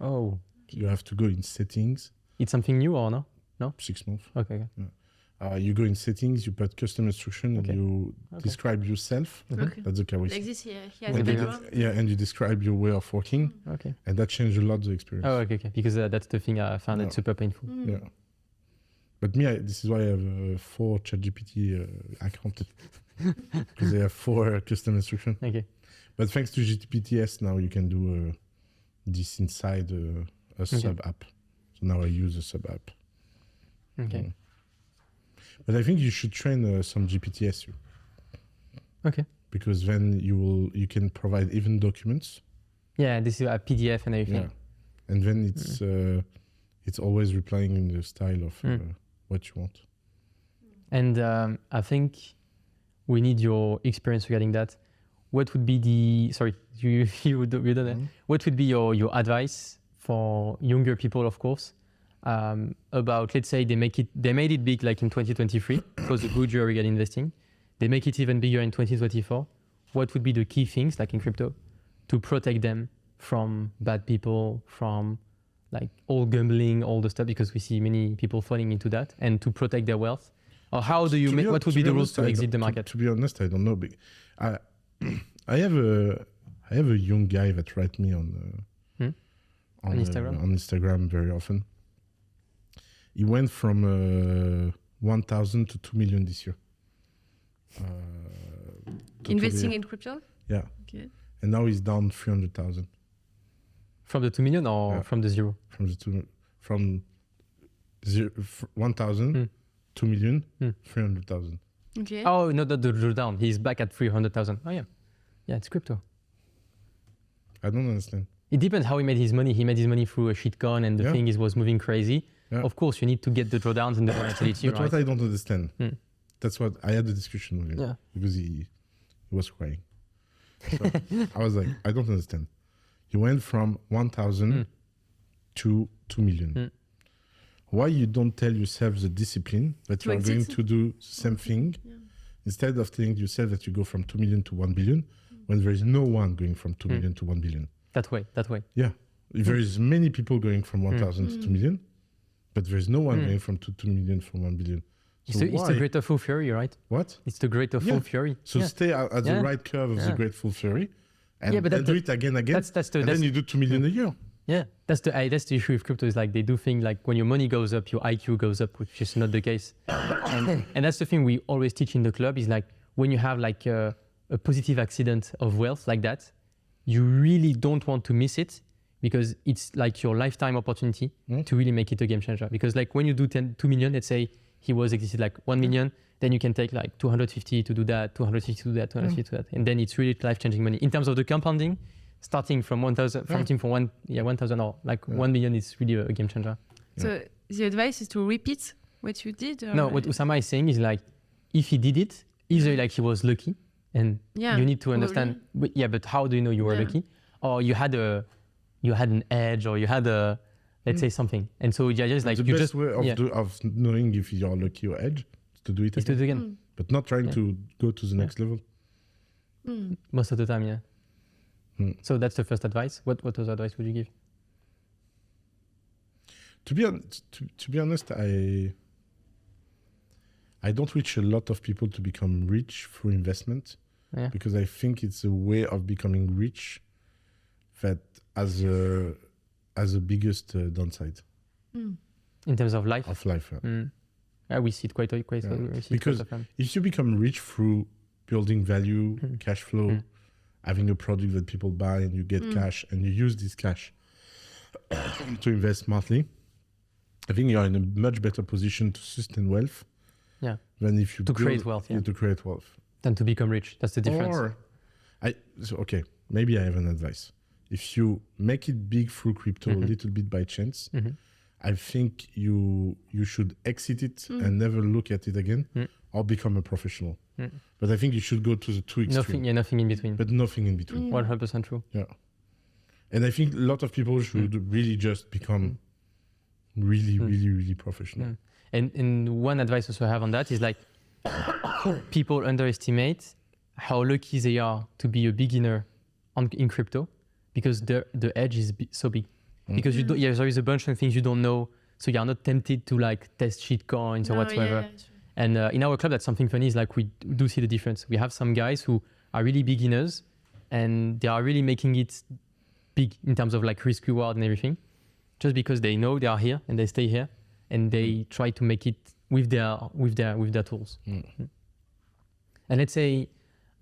B: Oh.
A: You have to go in settings.
B: It's something new or no? No?
A: 6 months.
B: Okay.
A: Yeah. You go in settings, you put custom instruction, and you describe yourself.
C: Okay.
A: That's the KYC.
C: Like this here.
A: And you describe your way of working.
B: Okay.
A: And that changed a lot the experience.
B: Oh, okay. Because that's the thing I found it super painful.
A: Yeah. But me, this is why I have 4 ChatGPT accounts. Because they have 4 custom instructions.
B: Okay.
A: But thanks to GPTs, now you can do this inside a sub app. So now I use a sub app.
B: Okay.
A: But I think you should train some GPTs.
B: Okay.
A: Because then you can provide even documents.
B: Yeah, this is a PDF and everything.
A: Yeah. And then it's always replying in the style of what you want.
B: And I think we need your experience regarding that. What would be you done it. What would be your advice for younger people, of course, about, let's say they made it big like in 2023. It was a good year regarding investing. They make it even bigger in 2024. What would be the key things like in crypto to protect them from bad people, from like all gambling, all the stuff, because we see many people falling into that, and to protect their wealth? Or how do you make, what would be the rules to exit the market?
A: To be honest, I don't know. I have a young guy that writes me on Instagram very often. He went from 1,000 to 2 million this year.
C: Investing in crypto?
A: Yeah.
C: Okay.
A: And now he's down 300,000.
B: From the 2 million or from the zero?
A: From 1,000, 2 million, 300,000.
C: Okay.
B: Oh, no, the drawdown. He's back at 300,000. Oh, yeah. Yeah, it's crypto.
A: I don't understand.
B: It depends how he made his money. He made his money through a shitcoin, and the thing was moving crazy. Yeah. Of course, you need to get the drawdowns and the volatility.
A: But what I don't understand, that's what I had a discussion with him because he was crying. So I was like, I don't understand. He went from 1,000 to 2 million. Why you don't tell yourself the discipline that you are going to do the same thing instead of telling yourself that you go from 2 million to 1 billion when there is no one going from 2 million to 1 billion?
B: That way.
A: Yeah. There is many people going from 1,000 to 2 million, but there is no one going from 2 million from 1 billion. So
B: it's the greater full fury, right?
A: What?
B: It's the greater full fury.
A: So stay at the right curve of the great full fury and do it again. And then you do 2 million a year.
B: Yeah, that's the issue with crypto, is like they do things like when your money goes up, your IQ goes up, which is not the case. And that's the thing we always teach in the club, is like when you have like a positive accident of wealth like that, you really don't want to miss it, because it's like your lifetime opportunity to really make it a game changer. Because like when you do 2 million, let's say he was exited like 1 million, then you can take like 250 to do that, 250 to do that, 250 to that. And then it's really life-changing money. In terms of the compounding, starting from 1,000, from 1,000 or like 1 million is really a game changer.
C: So the advice is to repeat what you did?
B: No, what Oussama is saying is like, if he did it, either like he was lucky, and you need to understand, but how do you know you were lucky? Or you had an edge, or you had a, let's say something. And so just like,
A: the best way of knowing if you're lucky or edge is to do it again. But not trying to go to the next level.
B: Most of the time, So that's the first advice. What other advice would you give?
A: To be honest, I don't wish a lot of people to become rich through investment, because I think it's a way of becoming rich that has a biggest downside.
B: In terms of life?
A: Of life,
B: we see it quite
A: because if you become rich through building value, cash flow, having a product that people buy, and you get cash, and you use this cash to invest smartly, I think you're in a much better position to sustain wealth than if you
B: create wealth.
A: To create wealth.
B: Than to become rich. That's the difference.
A: Maybe I have an advice. If you make it big through crypto a little bit by chance, I think you should exit it and never look at it again, or become a professional. But I think you should go to the two extremes.
B: Nothing in between.
A: But nothing in between.
B: 100% true.
A: Yeah. And I think a lot of people should really just become really professional.
B: And one advice also I have on that is like, people underestimate how lucky they are to be a beginner in crypto, because the edge is so big. Because there is a bunch of things you don't know, so you are not tempted to like test shit coins or whatsoever.
C: Yeah, sure.
B: And in our club, that's something funny, is like we do see the difference. We have some guys who are really beginners, and they are really making it big in terms of like risk reward and everything, just because they know they are here and they stay here, and they try to make it with their tools. And let's say,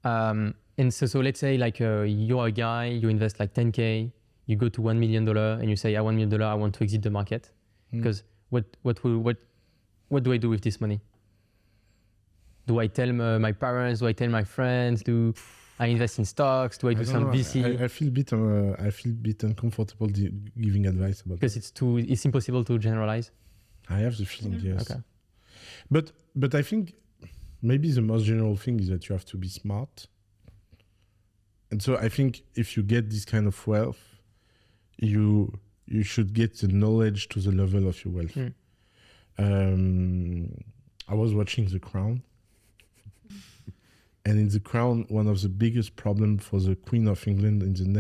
B: so let's say like you're a guy, you invest like 10K, you go to $1 million, and you say, $1 million, I want to exit the market, because what do I do with this money? Do I tell my parents? Do I tell my friends? Do I invest in stocks? Do I do some VC?
A: I feel a bit uncomfortable giving advice about
B: because it's impossible to generalize.
A: I have the feeling, yes.
B: Okay.
A: But I think maybe the most general thing is that you have to be smart. And so I think if you get this kind of wealth, you should get the knowledge to the level of your wealth. I was watching The Crown. And in The Crown, one of the biggest problems for the Queen of England in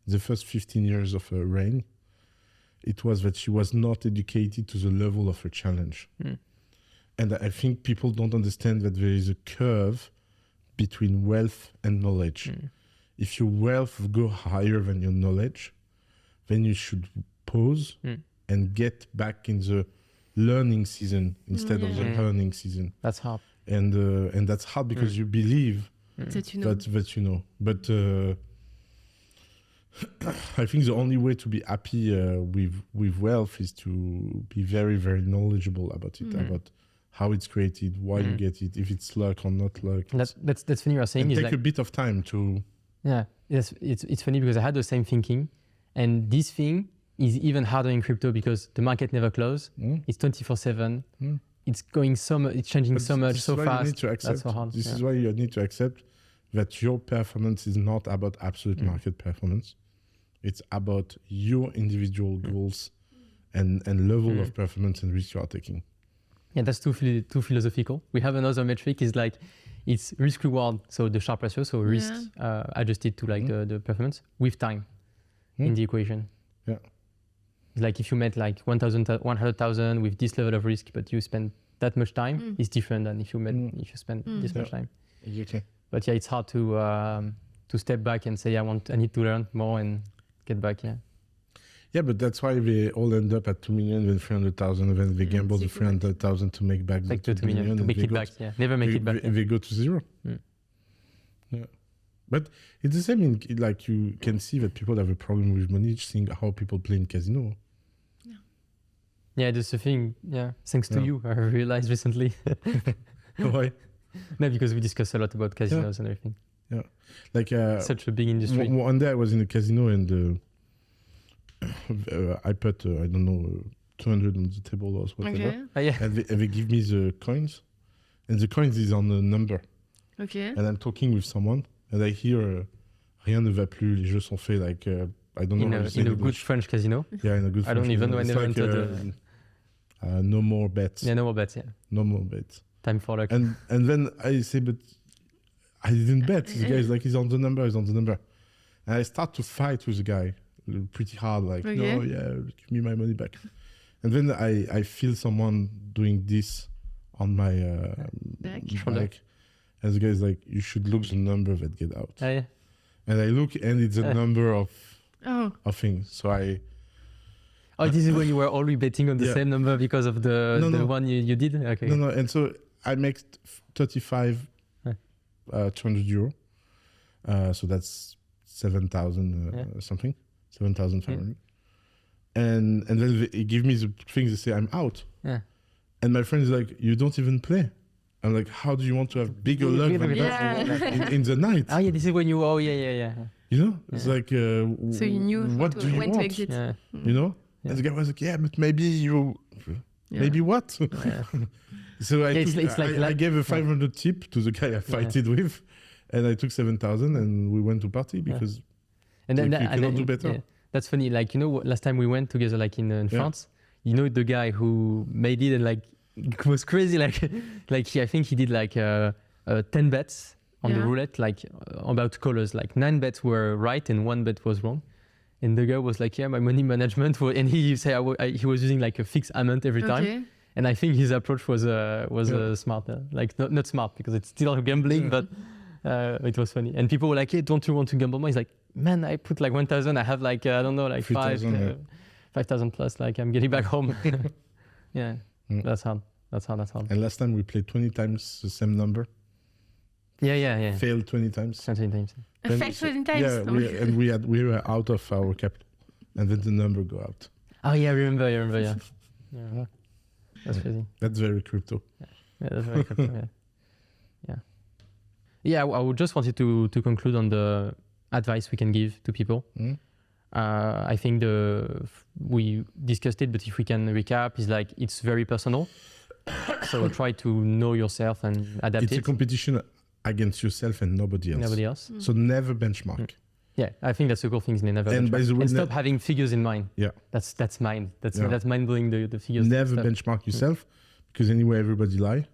A: the first 15 years of her reign, it was that she was not educated to the level of her challenge. And I think people don't understand that there is a curve between wealth and knowledge. If your wealth go higher than your knowledge, then you should pause and get back in the learning season instead of the earning season.
B: That's hard.
A: And that's hard because you believe
C: that you know.
A: that you know. But I think the only way to be happy with wealth is to be very, very knowledgeable about it, about how it's created, why you get it, if it's luck or not luck.
B: That's funny you're saying.
A: And
B: Is
A: take
B: like,
A: a bit of time to...
B: Yeah, it's funny because I had the same thinking. And this thing is even harder in crypto because the market never closes. It's 24/7. It's going it's changing so much, so fast.
A: You need to accept,
B: that's so hard.
A: This is why you need to accept that your performance is not about absolute market performance. It's about your individual goals and level of performance and risk you are taking.
B: Yeah, that's too philosophical. We have another metric is like it's risk reward, so the Sharpe ratio, so risk adjusted to like the performance with time in the equation. Yeah. Like if you met like 100,000 with this level of risk, but you spend that much time, it's different than if you spend this much time.
A: Exactly.
B: But yeah, it's hard to step back and say I need to learn more and get back.
A: Yeah, but that's why they all end up at 2 million, then 300,000, then they gamble the 300,000 to make back
B: like
A: the
B: 2 million to make it back. Never make it back.
A: They go to zero. Yeah. But it's the same like you can see that people have a problem with money, just seeing how people play in casino.
B: Yeah, that's the thing. Yeah, thanks to you, I realized recently.
A: Why?
B: No, because we discuss a lot about casinos and everything.
A: Yeah, like
B: such a big industry.
A: One day I was in a casino and I put I don't know 200 on the table or whatever.
C: Okay.
A: And they give me the coins, and the coins is on a number.
C: Okay.
A: And I'm talking with someone, and I hear rien ne va plus, les jeux sont faits, like I don't know how to say
B: in a
A: English.
B: good French casino.
A: Yeah, in a good
B: I
A: French
B: don't even
A: casino.
B: know. I
A: It's
B: never
A: like,
B: entered
A: no more bets.
B: Yeah, no more bets. Yeah,
A: no more bets.
B: Time for luck.
A: And then I say, but I didn't bet. The guy is like, he's on the number. And I start to fight with the guy pretty hard, like, no, give me my money back. And then I feel someone doing this on my back. And the guy is like, you should look the number that get out. And I look, and it's a number of things. So
B: this is when you were already betting on the same number because of the one you did? Okay.
A: No. And so I make 200 euro. So that's 7,000 something, 7,500. And then they give me the thing, they say I'm out. Yeah. And my friend is like, you don't even play. I'm like, how do you want to have bigger luck than that in the night?
B: Oh yeah, this is when you,
A: You know, it's like,
C: so you knew
A: what do you
C: when
A: want?
C: to exit.
A: Yeah. You know? Yeah. And the guy was like, but maybe maybe what? So I gave a 500 tip to the guy I fighted with, and I took 7,000 and we went to party because
B: and then
A: you cannot do better.
B: Yeah. That's funny. Like, you know, last time we went together, like in France, you know, the guy who made it and like it was crazy. Like I think he did like 10 bets on the roulette, like about colors. Like 9 bets were right and 1 bet was wrong. And the guy was like, my money management. And he said he was using like a fixed amount every time. And I think his approach was smart. Like not smart because it's still gambling, but it was funny. And people were like, hey, don't you want to gamble more? He's like, man, I put like 1,000. I have like, I don't know, like 5,000 plus. Like I'm getting back home. That's hard.
A: And last time we played 20 times the same number.
B: Yeah.
A: Failed 20 times.
B: 20 times.
C: Failed 20 times.
A: Yeah, we were out of our capital, and then the number go out.
B: Oh yeah, I remember. Yeah. That's crazy.
A: That's very crypto.
B: Yeah, that's very crypto. Yeah. I would just wanted to conclude on the advice we can give to people. I think we discussed it, but if we can recap, is like it's very personal. So try to know yourself and adapt
A: It's
B: it.
A: a competition against yourself and nobody else.
B: Nobody else.
A: So never benchmark.
B: Yeah, I think that's a cool thing. Never
A: And by
B: benchmark.
A: the way,
B: And stop having figures in mind.
A: Yeah.
B: That's mind. That's
A: Yeah.
B: that's mind blowing the figures.
A: Never
B: stuff.
A: benchmark yourself because anyway everybody lie.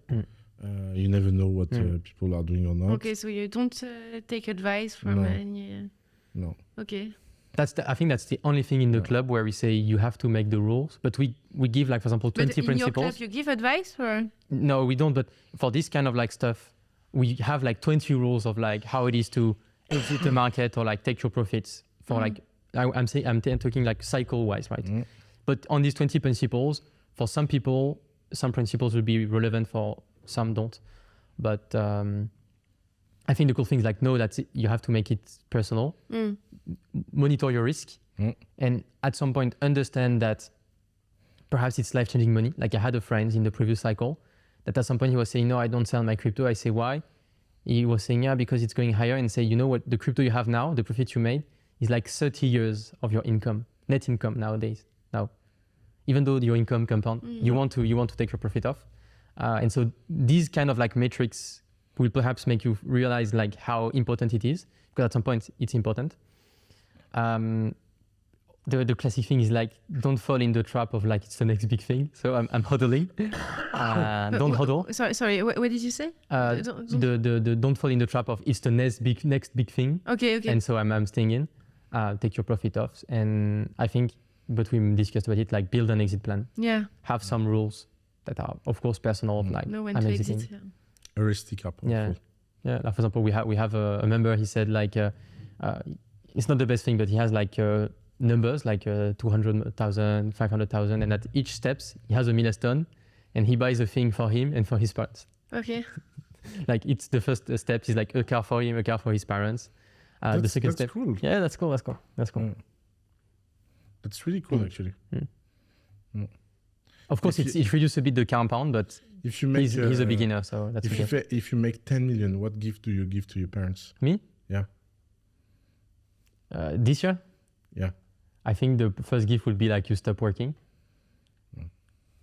A: You never know what people are doing or not.
C: Okay, so you don't take advice from
A: No.
C: any.
A: No.
C: Okay.
B: I think that's the only thing in the club where we say you have to make the rules, but we give like, for example, 20
C: But in
B: principles.
C: your club, you give advice or?
B: No, we don't. But for this kind of like stuff, we have like 20 rules of like how it is to exit the market or like take your profits for like, I'm talking like cycle wise, right? But on these 20 principles, for some people, some principles will be relevant, for some don't. But I think the cool thing is like, know that you have to make it personal, monitor your risk, and at some point understand that perhaps it's life-changing money. Like I had a friend in the previous cycle that at some point he was saying, no, I don't sell my crypto. I say, why? He was saying, yeah, because it's going higher, and say, you know what, the crypto you have now, the profit you made is like 30 years of your income, net income nowadays. Now, even though your income compound, you want to take your profit off. And so these kind of like metrics will perhaps make you realize like how important it is, because at some point it's important. The classic thing is like, don't fall in the trap of like, it's the next big thing. So I'm hodling. Don't hodl.
C: Sorry. What did you say?
B: Don't fall in the trap of it's the next big thing.
C: Okay.
B: And so I'm staying in. Take your profit off. And I think, but we discussed about it, like build an exit plan.
C: Yeah.
B: Have some rules that are, of course, personal. Like
C: Know when
B: I'm
C: to
B: exiting.
C: exit.
A: Heuristic approach.
B: Yeah. Like for example, we have a member. He said like it's not the best thing, but he has like numbers like 200,000, 500,000, and at each steps he has a milestone, and he buys a thing for him and for his parents.
C: Okay.
B: Like it's the first step is like a car for him, a car for his parents. The second step.
A: Cool.
B: Yeah, that's cool.
A: That's really cool, actually.
B: Of course, it reduces a bit the compound, but
A: if you make,
B: he's a beginner, so that's okay.
A: If you make 10 million, what gift do you give to your parents?
B: Me?
A: Yeah.
B: This year?
A: Yeah.
B: I think the first gift would be like you stop working.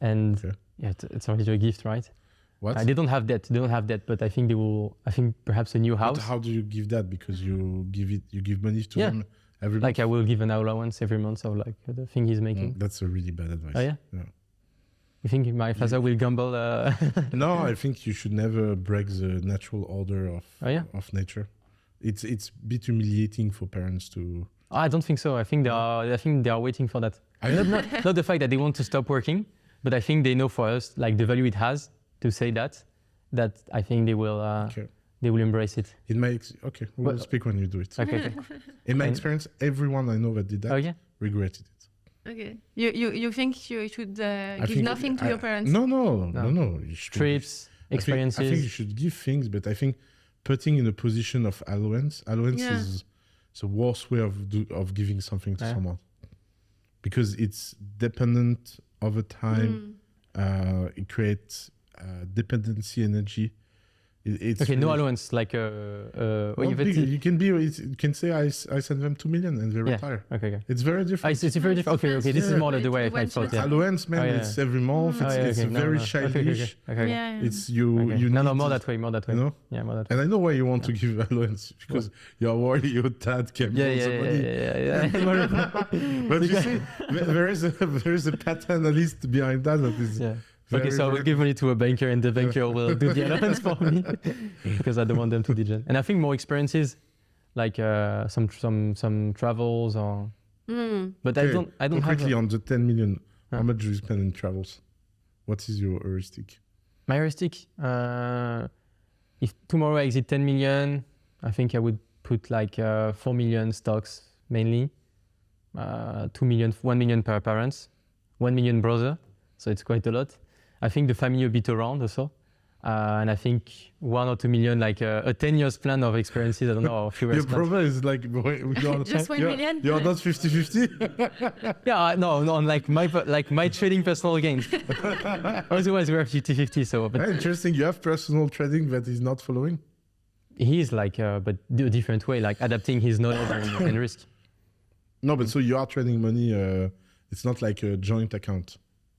B: And yeah, it's already a gift, right?
A: What?
B: They don't have debt, but I think I think perhaps a new house.
A: But how do you give that? Because you give money to them every month?
B: Like I will give an allowance every month of like the thing he's making.
A: That's a really bad advice.
B: Oh yeah? You think my father will gamble?
A: No, I think you should never break the natural order of nature. It's a bit humiliating for parents to.
B: I don't think so. I think they are waiting for that. Not the fact that they want to stop working, but I think they know for us like the value it has to say that I think they will embrace it.
A: We'll speak when you do it.
B: Okay.
A: In my experience, everyone I know that did that regretted it.
C: Okay. You think you should give nothing to your parents?
A: No. You should
B: Trips, experiences.
A: I think you should give things, but I think putting in a position of allowance is the worst way of giving something to someone, because it's dependent over time. It creates dependency energy. It's
B: okay,
A: really,
B: no allowance, like
A: you can say I send them 2 million and they retire.
B: Okay.
A: It's very different.
B: It's very different. Okay. This is more the way I thought. Yeah.
A: Allowance, man. It's every month. It's very childish.
B: Okay.
C: Yeah.
A: It's you.
B: No, more that way.
A: You know?
B: Yeah, more that way.
A: And I know why you want to give allowance, because you're worried your dad can lose the money. But you see, there is a pattern at least behind that is.
B: Yeah. Okay, so I will give money to a banker, and the banker will do the allowance for me because I don't want them to degen. And I think more experiences, like some travels or. But I don't have.
A: Quickly on the 10 million. How much do you spend in travels? What is your heuristic?
B: My heuristic, if tomorrow I exit 10 million, I think I would put like 4 million stocks mainly, 1 million per parents, 1 million brother, so it's quite a lot. I think the family a bit around also. And I think 1 or 2 million, like a 10 years plan of experiences, I don't know, or a few years.
A: Your brother is like,
C: just 1 million?
A: You're not 50-50?
B: Yeah, no, on like my trading personal gains. Otherwise, we're 50-50. So, but
A: interesting. You have personal trading that he's not following?
B: He is like, but a different way, like adapting his knowledge and risk.
A: No, but so you are trading money. It's not like a joint account.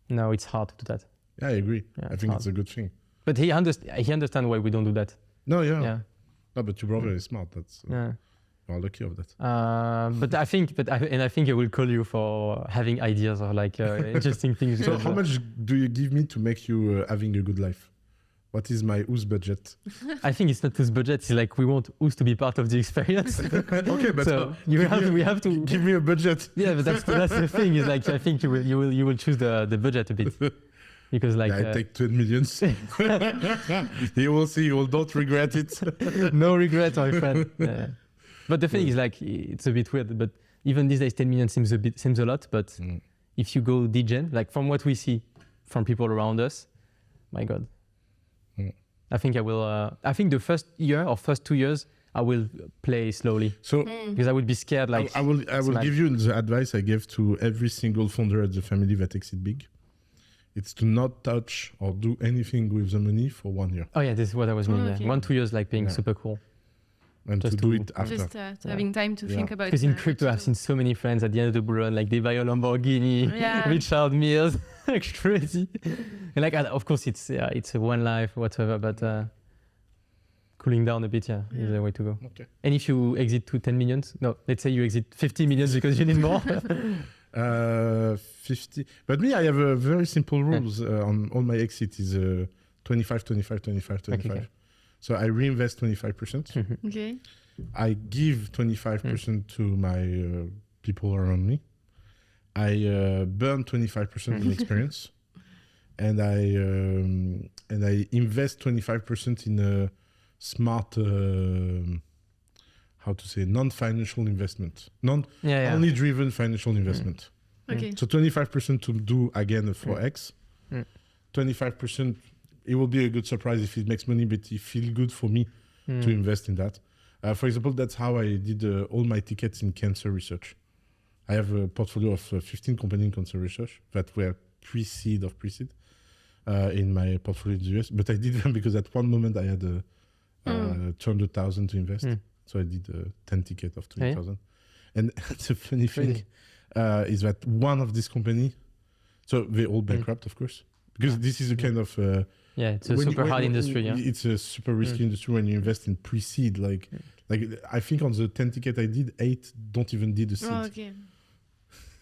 B: No, it's hard to do that.
A: Yeah, I agree.
B: Yeah,
A: I
B: it's
A: think
B: hard.
A: it's a good thing.
B: But he understands why we don't do that.
A: No, yeah.
B: Yeah.
A: No, but your brother is smart. That's
B: Yeah.
A: you're lucky of that.
B: But I think I will call you for having ideas or like interesting things.
A: So
B: because,
A: how much do you give me to make you having a good life? What is my Ous budget?
B: I think it's not whose budget. It's like we want Ous to be part of the experience.
A: Okay, but
B: So we have to.
A: give me a budget.
B: Yeah, but that's the thing. Is like I think you will choose the budget a bit because like
A: I take 10 millions. You will see. You will not regret it.
B: no regret, my friend. Yeah. But the thing is like it's a bit weird. But even these days, 10 million seems a lot. But if you go degen, like from what we see from people around us, my God. I think I will. I think the first year or first 2 years, I will play slowly.
A: So
B: because I would be scared. Like
A: I will give you the advice I gave to every single founder at the family that exit big. It's to not touch or do anything with the money for 1 year.
B: Oh yeah, this is what I was meaning.
C: okay.
B: Yeah. 1-2 years, like being super cool.
A: And
B: Just
A: to do
B: to-
A: it after.
C: Just having time to think about.
B: Because in
C: what
B: crypto,
C: to
B: I've
C: do.
B: seen so many friends at the end of the bull run, like they buy a Lamborghini,
C: Yeah.
B: Richard Milles, like crazy. And like, of course, it's a one life, whatever, but cooling down a bit, is the way to go.
A: Okay.
B: And if you exit to 10 millions, no, let's say you exit 50 millions because you need more.
A: 50. But me, I have a very simple rules on all my exit is 25, 25, 25, 25.
B: Okay.
A: So I reinvest 25%.
C: Okay.
A: I give 25% to my people around me. I burn 25% in experience, and I invest 25% in a smart, how to say, non-financial investment, only driven financial investment.
C: Okay.
A: So 25% to do again a 4x. 25%, it will be a good surprise if it makes money, but it feels good for me to invest in that. For example, that's how I did all my tickets in cancer research. I have a portfolio of 15 companies in cancer research that were pre-seed in my portfolio in the US. But I did them because at one moment I had 200,000 to invest. So I did 10 tickets of 20,000. And the funny thing is that one of these companies, so they all bankrupt, of course, because this is a kind of...
B: it's a super hard industry. Yeah.
A: It's a super risky industry when you invest in pre-seed. Like I think on the 10 ticket I did, 8 don't even did the seed.
C: Oh, okay.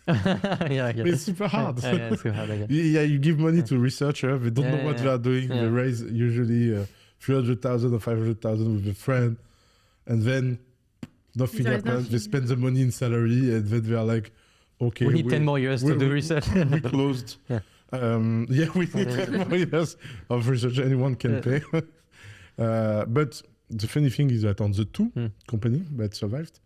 B: I get
A: It's super hard.
B: Yeah, it's super hard. I get.
A: You give money to researchers, they don't know what they are doing.
B: Yeah.
A: They raise usually 300,000 or 500,000 with a friend, and then nothing
C: There is
A: happens.
C: nothing.
A: They spend the money in salary, and then they are like, okay,
B: We need 10 more years to do research.
A: we closed.
B: Yeah.
A: We need 10 more years of research. Anyone can pay. But the funny thing is that on the two company that survived,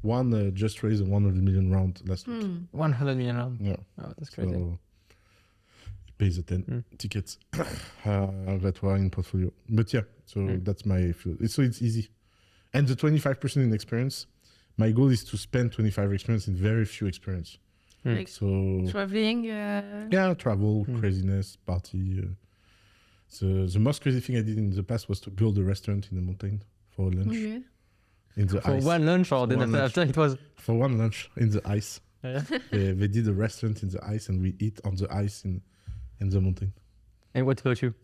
A: one just raised a 100 million round last week.
B: 100 million round.
A: Yeah.
B: Oh, that's crazy.
A: So it pays the 10 tickets that were in portfolio. But yeah, so that's my feel. So it's easy. And the 25% in experience, my goal is to spend 25 experience in very few experience.
C: Like
A: So
C: traveling.
A: yeah, travel, craziness, party. The most crazy thing I did in the past was to build a restaurant in the mountain for lunch.
C: Okay.
A: In the
B: For
A: ice.
B: one lunch or then
A: one
B: after it was.
A: For one lunch in the ice.
B: Yeah.
A: They did a restaurant in the ice and we eat on the ice in the mountain.
B: And what about you?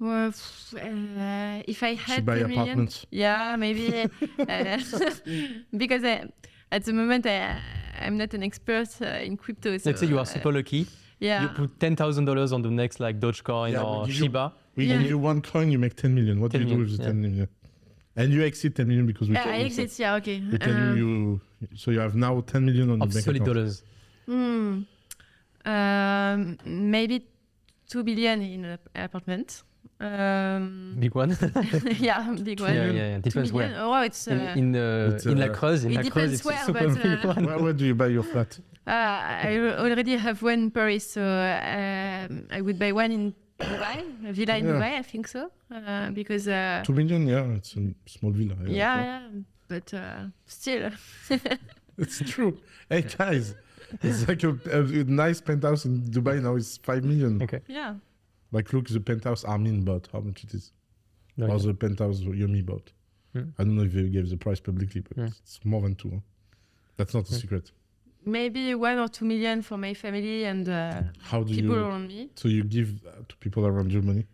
C: Well, if I
A: She
C: had
A: buy
C: 10 million,
A: apartments.
C: yeah, maybe because at the moment I'm not an expert in crypto. So,
B: Let's say you are super lucky.
C: yeah.
B: You put $10,000 on the next like Dogecoin
A: Yeah,
B: or
A: we give you-
B: Shiba.
A: We
C: Yeah.
A: give you one coin, you make 10 million. What do
B: 10
A: you do
B: million,
A: with the
B: yeah.
A: 10 million? And you exit 10 million because we
C: Yeah,
A: told
C: I
A: you
C: exit. Yeah, okay.
A: We tell you, so you have now 10 million on your
B: Of
A: bank
B: solid
A: account.
B: dollars.
C: Maybe 2 billion in an apartment.
B: Big one.
C: Yeah, big one.
B: Yeah.
C: 2
B: Depends
C: billion.
B: where.
C: Oh, it's.
B: In La Creuse. In
C: it
B: La Creuse,
C: depends
B: it's
C: where,
B: super
C: but,
B: big one.
A: Where do you buy your flat?
C: I already have one in Paris, so I would buy one in Dubai, a villa in
A: Yeah.
C: Dubai, I think so, because
A: 2 million, yeah, it's a small villa.
C: yeah, but still,
A: It's true. Hey, guys, it's like a nice penthouse in Dubai now is 5 million.
B: Okay.
C: yeah.
A: Like, look, the penthouse Armin bought, how much it is.
B: No,
A: Or
B: yeah.
A: the penthouse Yomi bought. I don't know if they gave the price publicly, but it's more than 2. Huh? That's not a secret.
C: maybe 1 or 2 million for my family and
A: How do
C: people
A: you?
C: around me.
A: So you give to people around you money?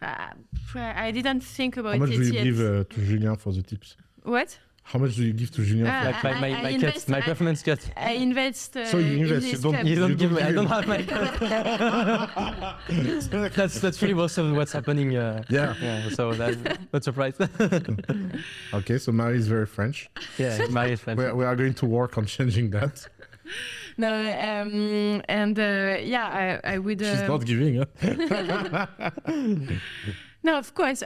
C: I didn't think about
A: How much
C: it
A: do you
C: yet.
A: give to Julien for the tips?
C: What?
A: How much do you give to Julien?
C: Ah,
A: for
B: Like my
C: I
B: cat,
C: invest-
B: my performance cat.
C: I invest.
A: So you
C: in
A: invest, you
C: this
A: don't-
C: cup.
B: You don't give me. I
A: give
B: don't
A: him-
B: have my cat. That's really also what's happening.
A: Yeah.
B: So that's not surprised.
A: Okay, so Marie is very French.
B: Yeah, Marie is French.
A: We are going to work on changing that.
C: No, and yeah, I would.
A: She's not giving. Huh?
C: No, of course.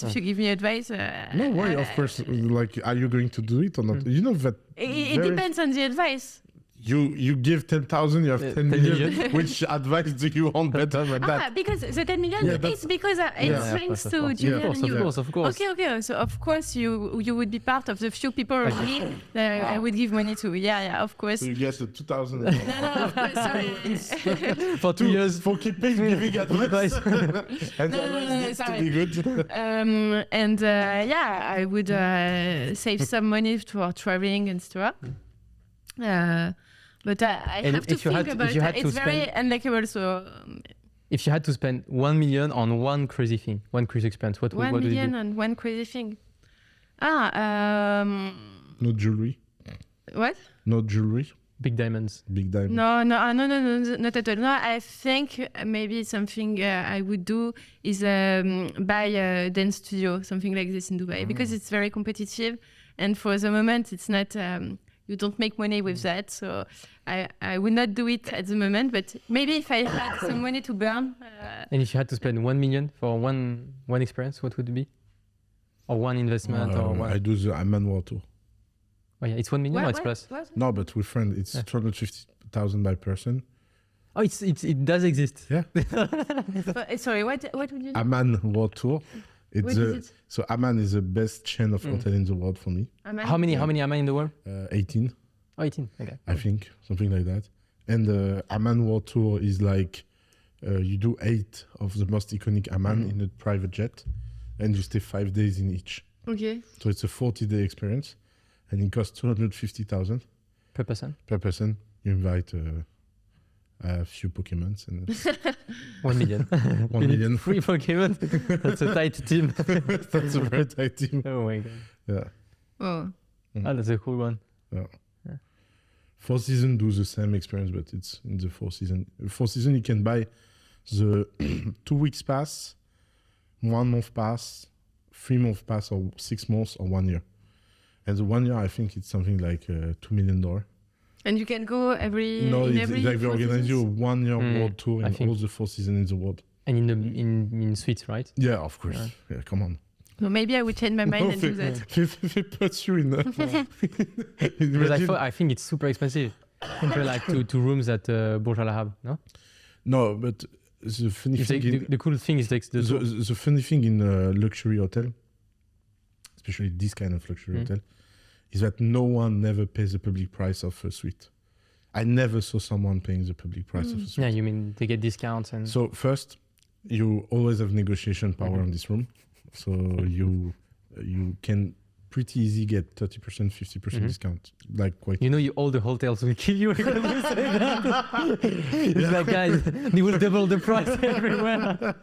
C: If you give me advice.
A: No worry, of course. Like, are you going to do it or not? You know that
C: It
A: very-
C: depends on the advice.
A: you give 10,000, you have 10
B: 10
A: million.
B: million.
A: Which advice do you want better than that?
C: Because the 10 million,
A: Yeah,
C: it's because it's
A: Yeah,
C: thanks
B: of
C: to
B: course.
C: Julien
A: Yeah,
C: and you.
B: Of course.
C: Okay. So of course you would be part of the few people around me that I would give money to. Yeah, of course.
A: So you get the 2,000.
C: No, of course. Sorry.
B: For 2 years.
A: For keeping giving advice. And
C: No,
A: needs to
C: sorry.
A: be good.
C: And yeah, I would save some money for traveling and stuff. But I
B: And
C: have to
B: if you
C: think
B: had- if
C: about
B: you
C: it.
B: had to
C: It's very unlikable. So
B: If you had to spend 1 million on one crazy thing, one crazy experience, what
C: 1
B: would you
C: million
B: do?
C: on one crazy thing.
A: No jewelry.
C: What?
A: No jewelry.
B: Big diamonds.
A: Big diamond.
C: No, not at all. No, I think maybe something I would do is buy a dance studio, something like this in Dubai, because it's very competitive, and for the moment, it's not. You don't make money with that, so I would not do it at the moment. But maybe if I had some money to burn,
B: And if you had to spend 1 million for one experience, what would it be? Or one investment, or one?
A: I do the Amman War tour.
B: Oh yeah, it's 1 million or it's plus.
C: What?
A: No, but with friends, it's
B: Yeah.
A: 250,000 by person.
B: Oh, it does exist.
A: Yeah.
C: Sorry, what would you do?
A: Amman War tour. It's
C: What is it?
A: So Amman is the best chain of hotel in the world for me.
B: How many am I in the world?
A: 18,
B: Oh, 18. Okay.
A: I think, something like that. And the Amman War tour is like you do 8 of the most iconic Amman in a private jet, and you stay 5 days in each.
C: Okay.
A: So it's a 40-day experience, and it costs 250,000
B: Per person?
A: per person. You invite a few Pokemons and
B: 1 million.
A: 1 million.
B: Free Pokemon. That's a tight team.
A: That's a very tight team.
B: Oh my god.
A: Yeah.
C: Oh.
B: Oh, that's a cool one.
A: Four Seasons do the same experience, but it's in the Four Seasons. Four Seasons, you can buy the 2 weeks pass, 1 month pass, 3 month pass, or 6 months, or 1 year. And the 1 year, I think it's something like $2 million.
C: And you can go every.
A: No,
C: in
A: it's
C: every
A: like we
C: Four
A: organize you a
C: Seasons?
A: 1 year
B: Mm,
A: world tour
B: I
A: in
B: think-
A: all the 4 seasons in the world.
B: And in suites, right?
A: Yeah, of course. Yeah, come on.
C: So maybe I would change my mind and do that.
A: They put you in the.
B: Because I think it's super expensive compared like to rooms at Burj Al Arab, no?
A: No, but the funny
B: It's
A: thing,
B: like the cool thing is like
A: the funny thing in a luxury hotel, especially this kind of luxury hotel, is that no one never pays the public price of a suite. I never saw someone paying the public price of a suite.
B: yeah, you mean they get discounts and
A: So first, you always have negotiation power in this room. So you can pretty easy get 30%, 50% discount. Like quite.
B: you know all the hotels will kill you when you say that. It's like guys, they will double the price everywhere.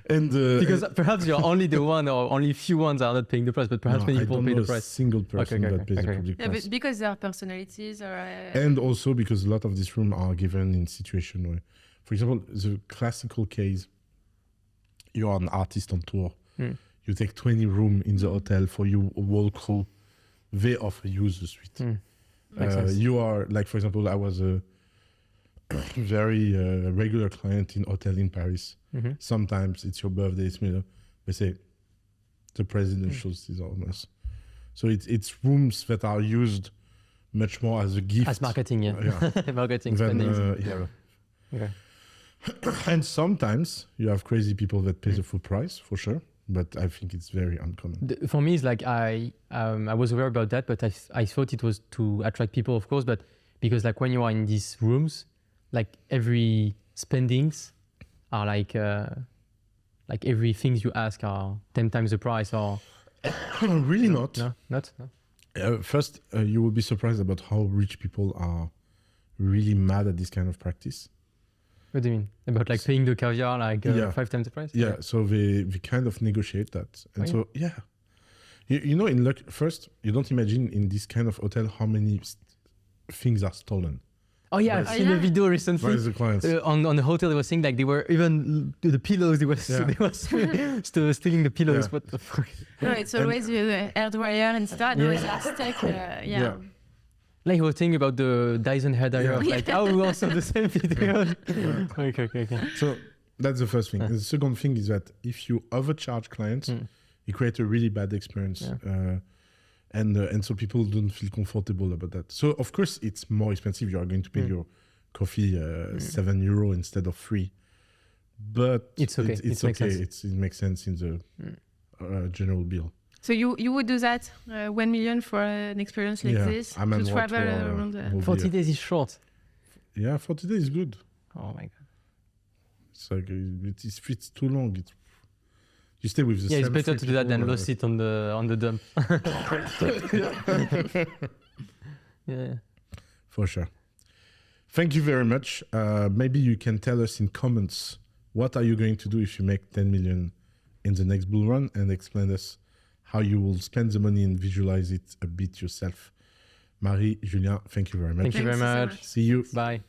A: And
B: Because perhaps you're only the one or only few ones are not paying the price, but perhaps many
A: I
B: people
A: don't
B: pay
A: know
B: the
A: a
B: price.
A: single person
B: Okay,
A: that pays the
B: okay.
A: public
C: Yeah,
A: price.
C: but because there are personalities or.
A: And also because a lot of these rooms are given in situation where, for example, the classical case, you are an artist on tour. You take 20 rooms in the hotel for your whole crew. They offer you the suite.
B: Makes sense.
A: You are, like, for example, I was a very regular client in hotel in Paris. Sometimes it's your birthday, it's middle. They say, the presidential is almost. So it's rooms that are used much more as a gift.
B: As marketing, yeah. Marketing
A: Than,
B: spending.
A: yeah.
B: Okay.
A: And sometimes you have crazy people that pay the full price, for sure. But I think it's very uncommon.
B: For me, it's like I was aware about that, but I thought it was to attract people, of course, but because like when you are in these rooms, like every spendings are like everything you ask are 10 times the price or
A: Really not.
B: no.
A: First, you will be surprised about how rich people are really mad at this kind of practice.
B: What do you mean? About like paying the caviar like
A: Yeah.
B: 5 times the price?
A: Yeah, so they kind of negotiate that. And
B: Oh,
A: so, yeah. You know, first, you don't imagine in this kind of hotel how many things are stolen.
B: Oh yeah, I've
A: By-
B: seen
C: yeah.
B: a video recently.
A: By the clients.
B: On the hotel, they were saying like they were even the pillows. They were still stealing the pillows.
A: Yeah.
B: What the fuck?
C: No, it's always the hair dryer and stuff. No, it's are stuck. Yeah.
B: Like you were saying about the Dyson hair dryer.
A: Yeah.
B: Like we also the same video. Okay.
A: So that's the first thing. The second thing is that if you overcharge clients, you create a really bad experience.
B: Yeah.
A: And so people don't feel comfortable about that. So of course it's more expensive. You are going to pay your coffee €7 instead of $3. But
B: It's okay.
A: It's
B: It makes
A: okay.
B: sense.
A: It makes sense in the general bill.
C: So you would do that 1 million for an experience like this
A: I'm
C: to
A: on
C: travel
A: World Tour,
C: around.
A: will be,
B: 40 days is short.
A: Yeah, 40 days is good.
B: Oh my god.
A: It's like it's too long. You stay with the
B: Yeah, it's
A: same
B: better
A: three
B: to do that than
A: people,
B: lost it on the dump. Yeah.
A: For sure. Thank you very much. Maybe you can tell us in comments what are you going to do if you make 10 million in the next bull run, and explain us how you will spend the money and visualize it a bit yourself. Marie, Julien, thank you very much.
B: Thank you very
C: Thanks so
B: much.
C: much.
A: See you.
B: Bye.